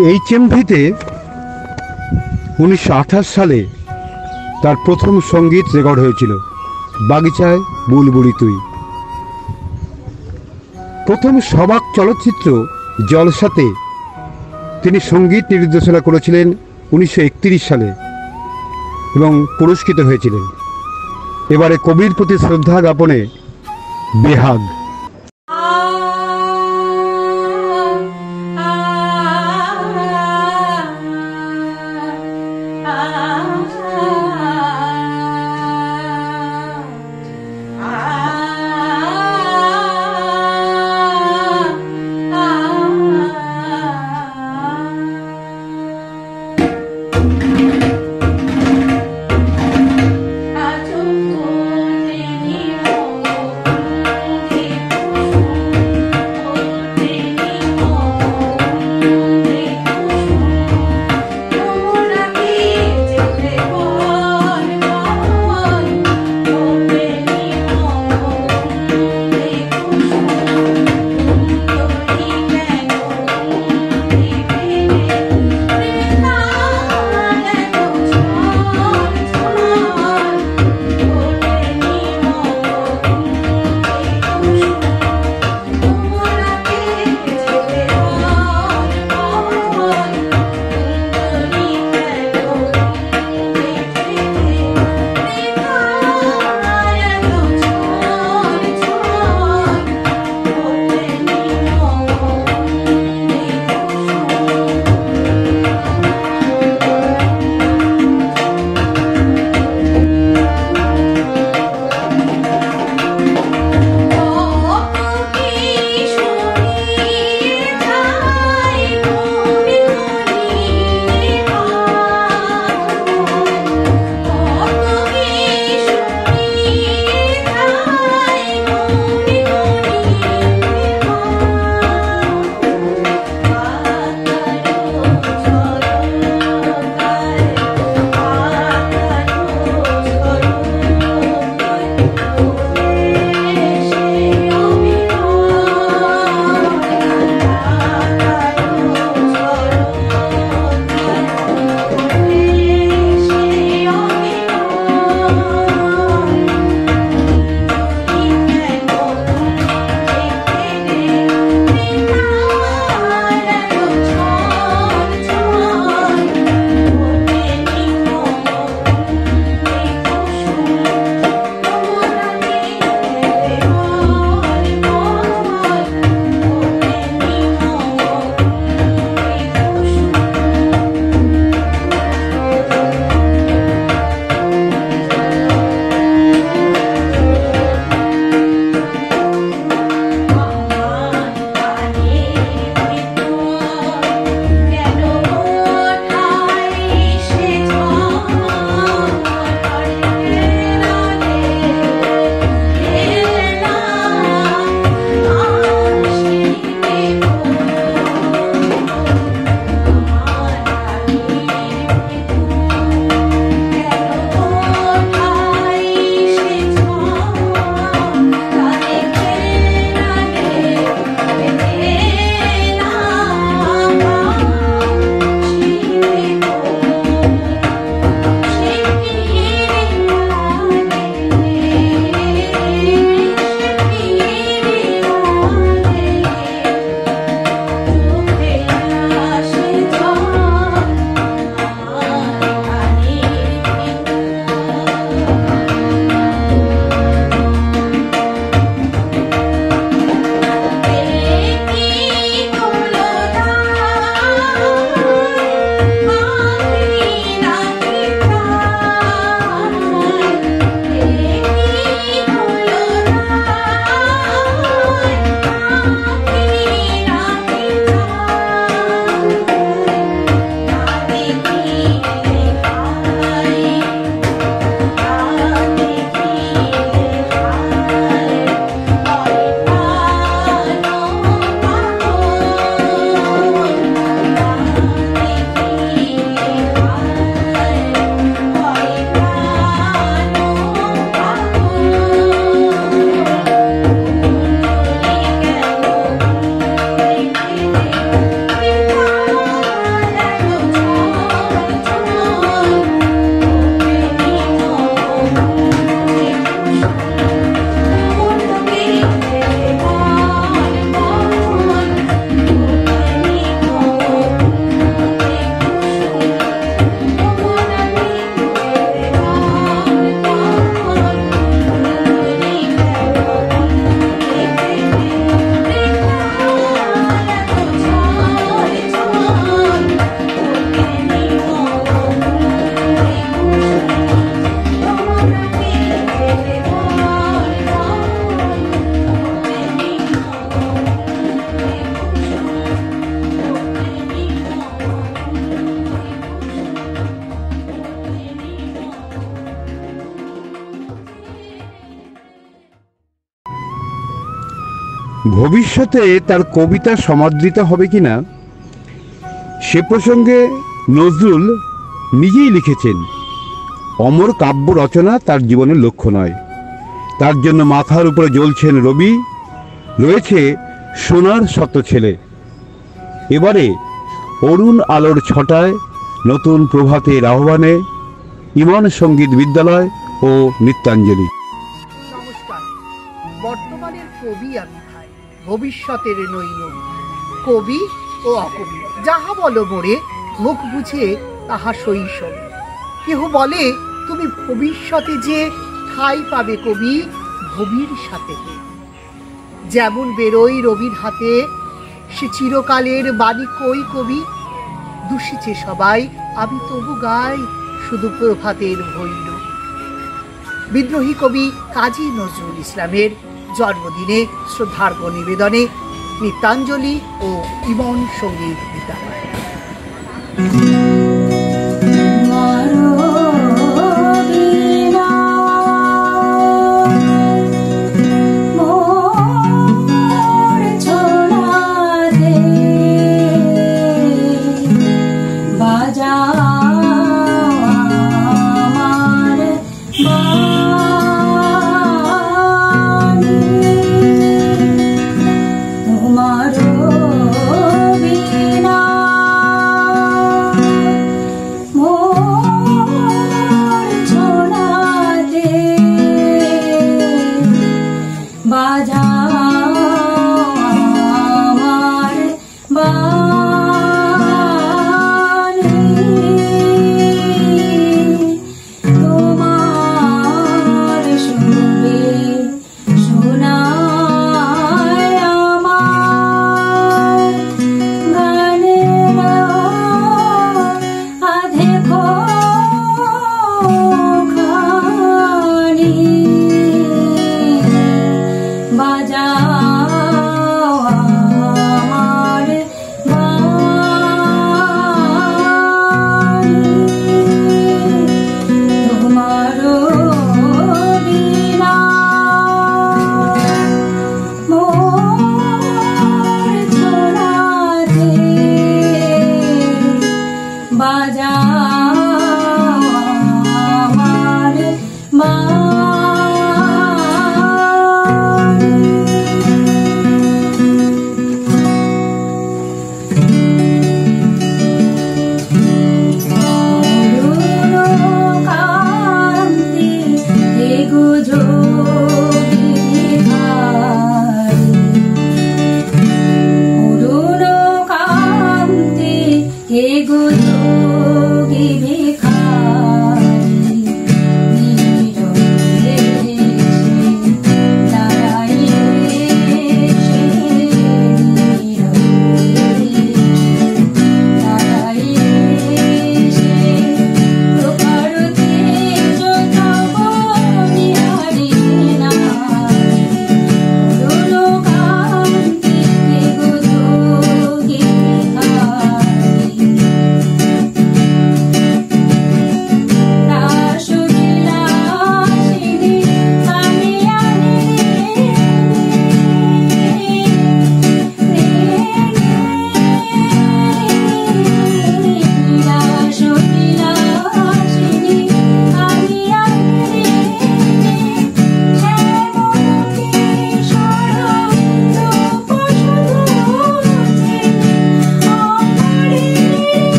HMV-তে 1928 সালে তার প্রথম সঙ্গীত রেকর্ড হয়েছিল, বাগিচায় বুলবুলি তুই। প্রথম সবাক চলচ্চিত্র জলসাতে তিনি সঙ্গীত নির্দেশনা করেছিলেন 1931 সালে এবং পুরস্কৃত হয়েছিলেন। এবারে কবির প্রতি শ্রদ্ধা জ্ঞাপনে বেহাগ। আজ কোতে নিও ভবিষ্যতে তার কবিতা সমাদৃত হবে কিনা সে প্রসঙ্গে নজরুল নিজেই লিখেছেন, অমর কাব্য রচনা তার জীবনের লক্ষ্য নয়, তার জন্য মাথার উপরে জ্বলছেন রবি, রয়েছে সোনার শত ছেলে। এবারে অরুণ আলোর ছটায় নতুন প্রভাতের আহ্বানে ইমন সঙ্গীত বিদ্যালয় ও নৃত্যাঞ্জলি। নমস্কার। বর্তমানের কবি আমি ভাই, ভবিষ্যতের নইল কবি ও অকবি, যাহা বলো মোরে মুখ বুঝে তাহা শৈশব। কেহ বলে তুমি ভবিষ্যতে যে ঠাই পাবে কবি ভবির সাথে। যেমন বেরোই রবির হাতে সে চিরকালের বাণী কই কবি, দূষিছে সবাই আমি তবু গাই শুধু প্রভাতের ভৈল। বিদ্রোহী কবি কাজী নজরুল ইসলামের জন্মদিনে শ্রদ্ধার্ঘ নিবেদনে নৃত্যাঞ্জলি ও ইমন সঙ্গীত বিদ্যালয়।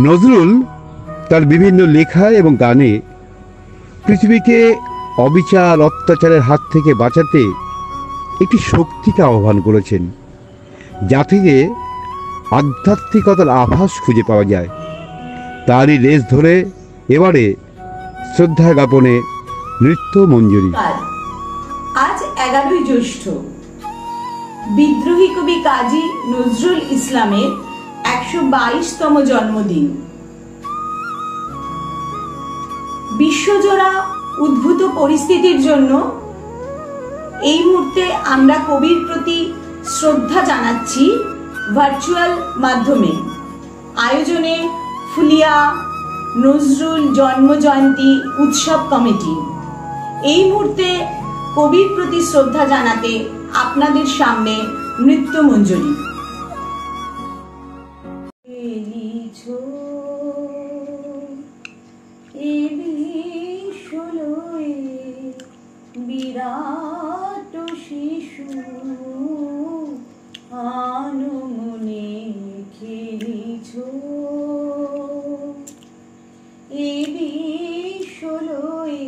নজরুল তার বিভিন্ন লেখা এবং গানে পৃথিবীকে অবিচার অত্যাচারের হাত থেকে বাঁচাতে একটি শক্তিকে আহ্বান করেছেন, যা থেকে আধ্যাত্মিকতার আভাস খুঁজে পাওয়া যায়। তারই রেশ ধরে এবারে শ্রদ্ধা জ্ঞাপনে নৃত্য মঞ্জুরি। আজ 11ই জ্যৈষ্ঠ, বিদ্রোহী কবি কাজী নজরুল ইসলামের 122তম জন্মদিন। বিশ্বজোড়া উদ্ভূত পরিস্থিতির জন্য এই মুহূর্তে আমরা কবির প্রতি শ্রদ্ধা জানাচ্ছি ভার্চুয়াল মাধ্যমে। আয়োজনে ফুলিয়া নজরুল জন্মজয়ন্তী উৎসব কমিটি। এই মুহূর্তে কবির প্রতি শ্রদ্ধা জানাতে আপনাদের সামনে নৃত্য মঞ্জুরি। বিরাট শিশু আনমনে খেলিছ, এ বিশ্বলয়ে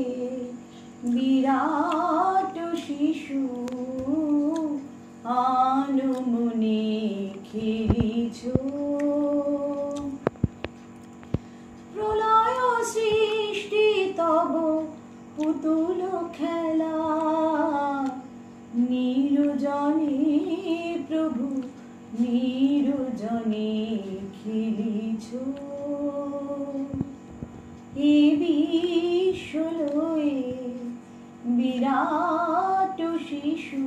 বিরাট শিশু আনমনে খেলিছ। প্রলয় সৃষ্টি তব পুতুল খেলা, নিরজনে প্রভু নিরজনে খেলিছ, এ বিশ্বলয়ে বিরাট শিশু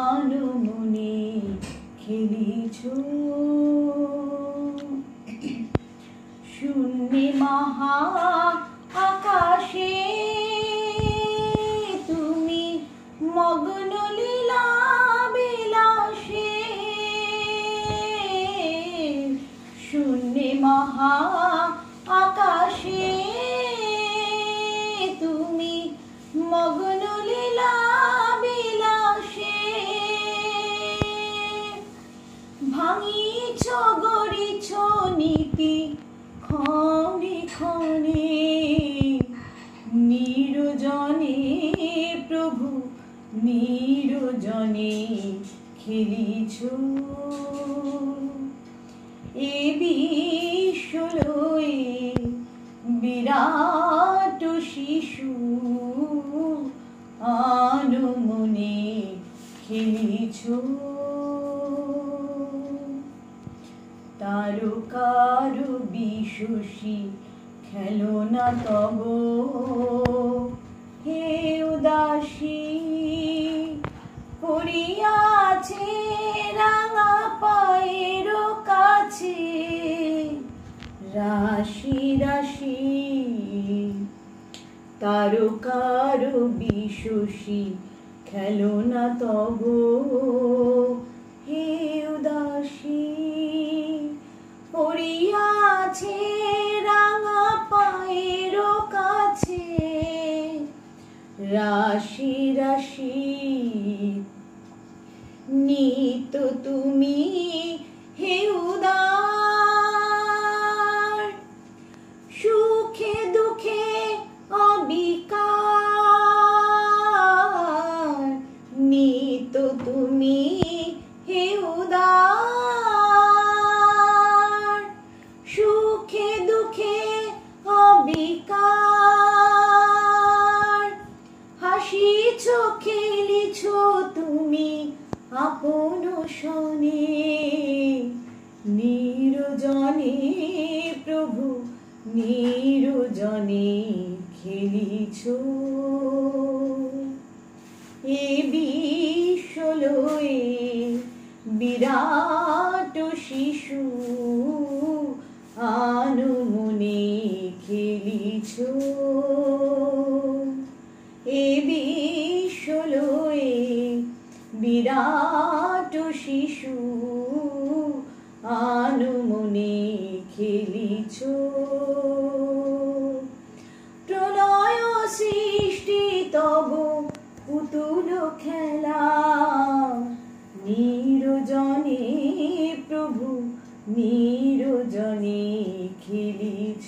আনমনে খেলিছ। শূন্যে মহা আকাশে তুমি মগ্ন লীলা বিলাসে, শূন্যে মহা আকাশে তুমি মগ্ন লীলা বিলাসে, ভাঙিছ গড়িছ নীতি ক্ষণে ক্ষণে, নিরজনে প্রভু নিরজনে খেলিছ, এ বিশ্বলয়ে বিরাট শিশু আনমনে খেলিছ। তারকার বিশুষি খেলনা তব, হে উদাসী পড়িয়াছে রাঙা পায়ের কাছে, রাশি রাশি তারকার বিশুষি খেলনা তব, হে উদাসী পড়িয়াছে রাঙা পায়ের কাছে, রাশি রাশি নিত তুমি হে উদার, সুখে দুঃখে অবিকার, নিত তুমি হে উদার, সুখে দুঃখে অবিকার, হাসিছ খেলিছ তুমি আপন শনে, নিরজনে প্রভু নিরজনে খেলিছ, এ বিশ্বলয়ে বিরাট শিশু আনমনে খেলিছ, এ বিশ্বলয়ে বিরাট শিশু আনমনে খেলিছ। প্রলয় সৃষ্টি তব পুতুল খেলা, নিরজনে প্রভু নিরজনে এ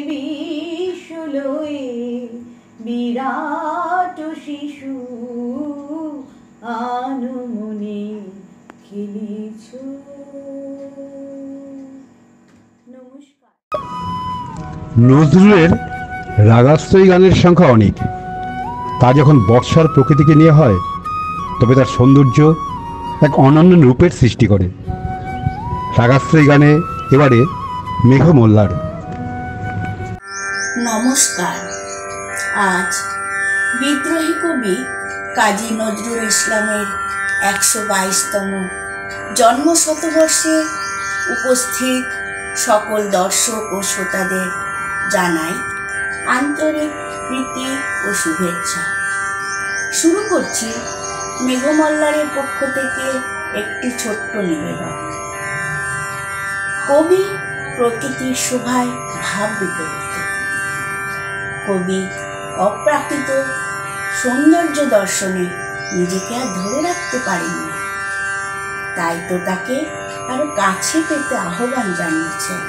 বিশ্বলয়ে বিরাট শিশু আনমনে খেলিছ। নমস্কার। নজরুলের রাগাশ্রয়ী গানের সংখ্যা অনেক। তা যখন বর্ষার প্রকৃতিকে নিয়ে হয় তবে তার সৌন্দর্য এক অনন্য রূপের সৃষ্টি করে। রাগাশ্রয়ী গানে এবারে মেঘ মোল্লার। নমস্কার। আজ বিদ্রোহী কবি কাজী নজরুল ইসলামের ১২২তম জন্মশতবর্ষে উপস্থিত সকল দর্শক ও শ্রোতাদের জানাই আন্তরিক প্রীতি ও শুভেচ্ছা। শুরু করছি মেঘমল্লারের পক্ষ থেকে একটি ছোট্ট নিবেদন। কবি প্রকৃতির শোভায় ভাব বিপরীত। কবি অপ্রাকৃত সৌন্দর্য দর্শনে নিজেকে আর ধরে রাখতে পারেননি, তাই তো তাকে আরো কাছে পেতে আহ্বান জানিয়েছেন।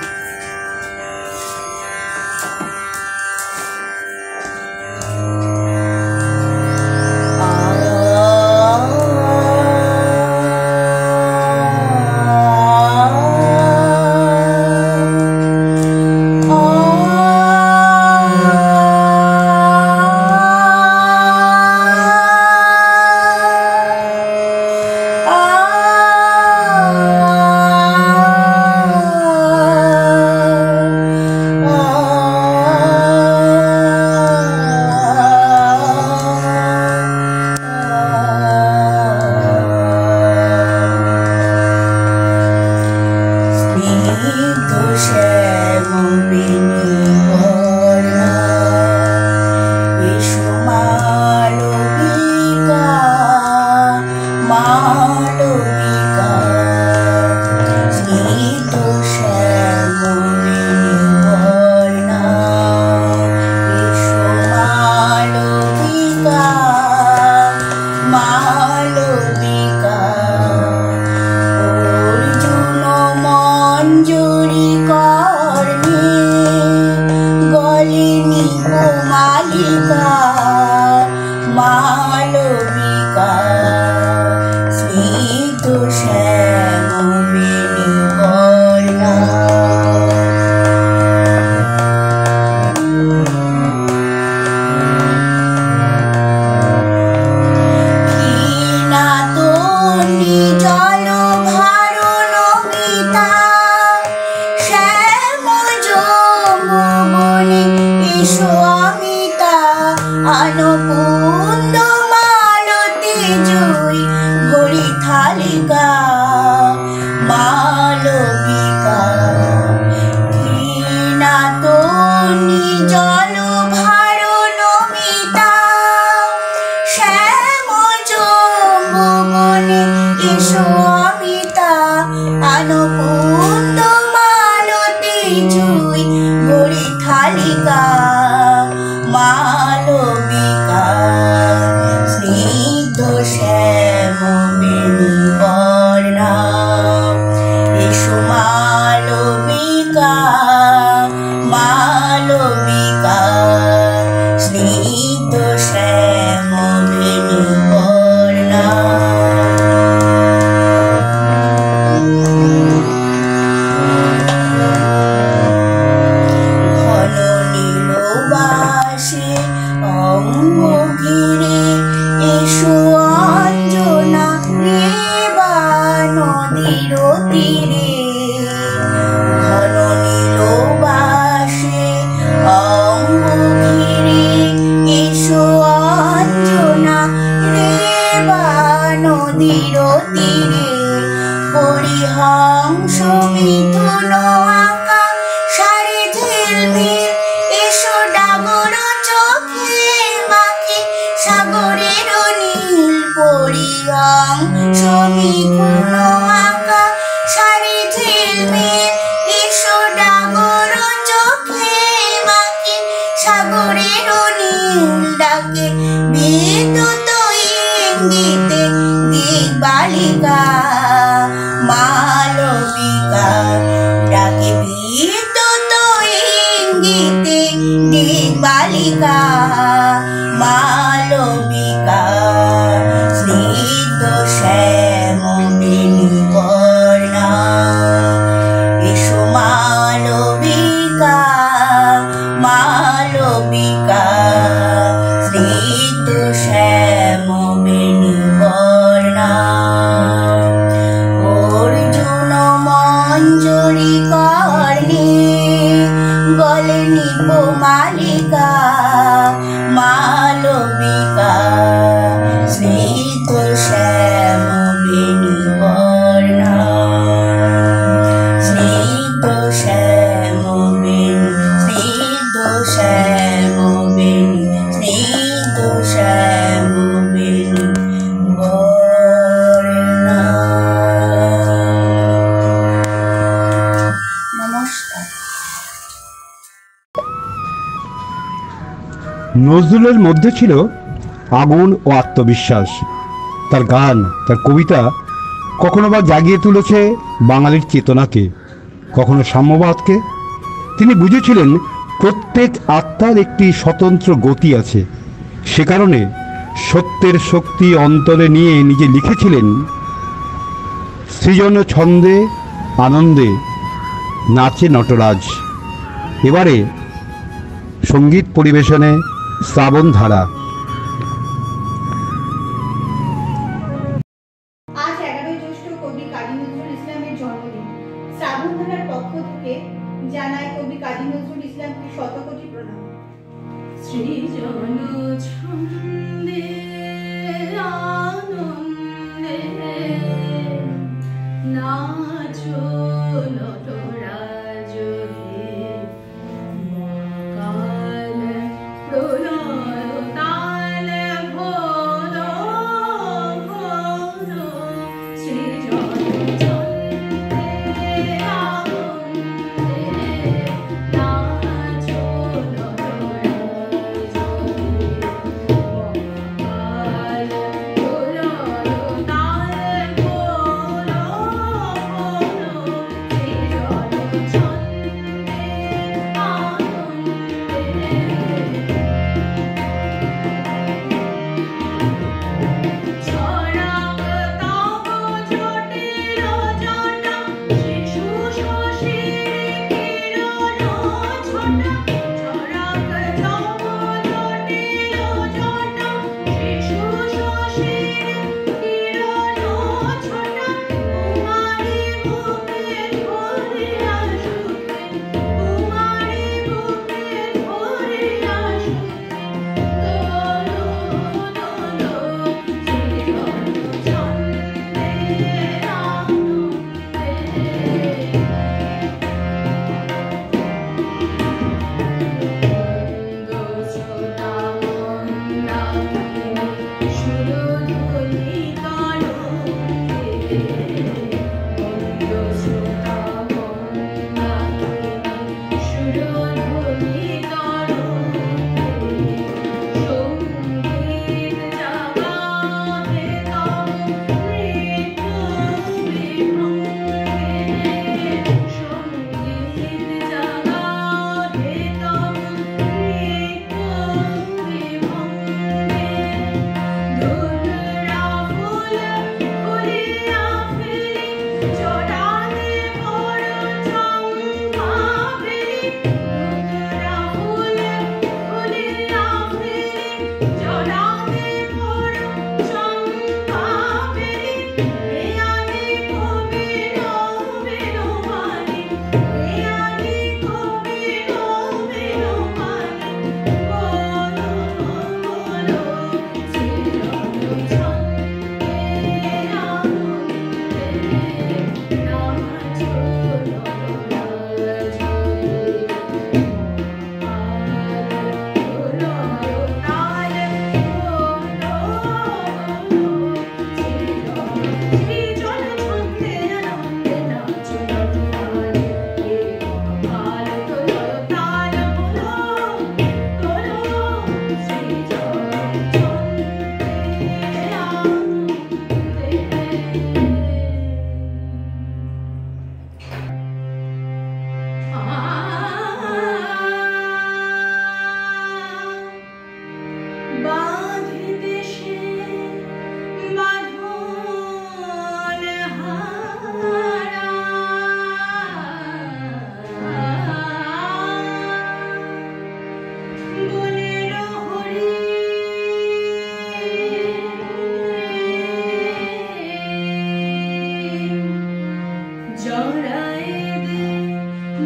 বালিকা মালবিকা মণিকর্ণে গলে নিব মালিকা মালবিকা স্নিগ্ধ শ্যাম বেণীবর্ণা স্নিগ্ধ শ্যাম বেণী স্নিগ্ধ শ্যাম বেণী স্নিগ্ধ শ্যাম বেণী বর্ণা। নমস্কার। নজরুলের মধ্যে ছিল আগুন ও আত্মবিশ্বাস। তার গান, তার কবিতা কখনো বা জাগিয়ে তুলেছে বাঙালির চেতনাকে, কখনো সাম্যবাদকে। তিনি বুঝেছিলেন প্রত্যেক আত্মার একটি স্বতন্ত্র গতি আছে। সে কারণে সত্যের শক্তি অন্তরে নিয়ে নিজে লিখেছিলেন, সৃজন ছন্দে আনন্দে নাচে নটরাজ। এবারে সঙ্গীত পরিবেশনে শ্রাবণ ধারা। আজ 11 জ্যৈষ্ঠ কবি কাজী নজরুল ইসলামের জন্মদিন। শ্রাবণ ধারার পক্ষ থেকে জানায় কবি কাজী নজরুল ইসলামকে শতকোটি প্রণাম। সৃজন ছন্দে আনন্দে নাচো নটরাজ হে, মহাকাল প্রলয় তাল ভোর ভোর, সৃজন ছন্দে আনন্দে নাচো নটরাজ হে, মহাকাল প্রলয় তাল ভোর ভোর, সৃজন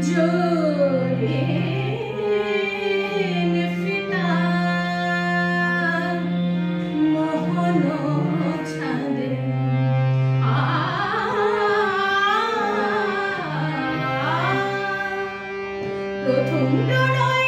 জোরে ফিতা মোহন ছাদে প্রথম প্রণয়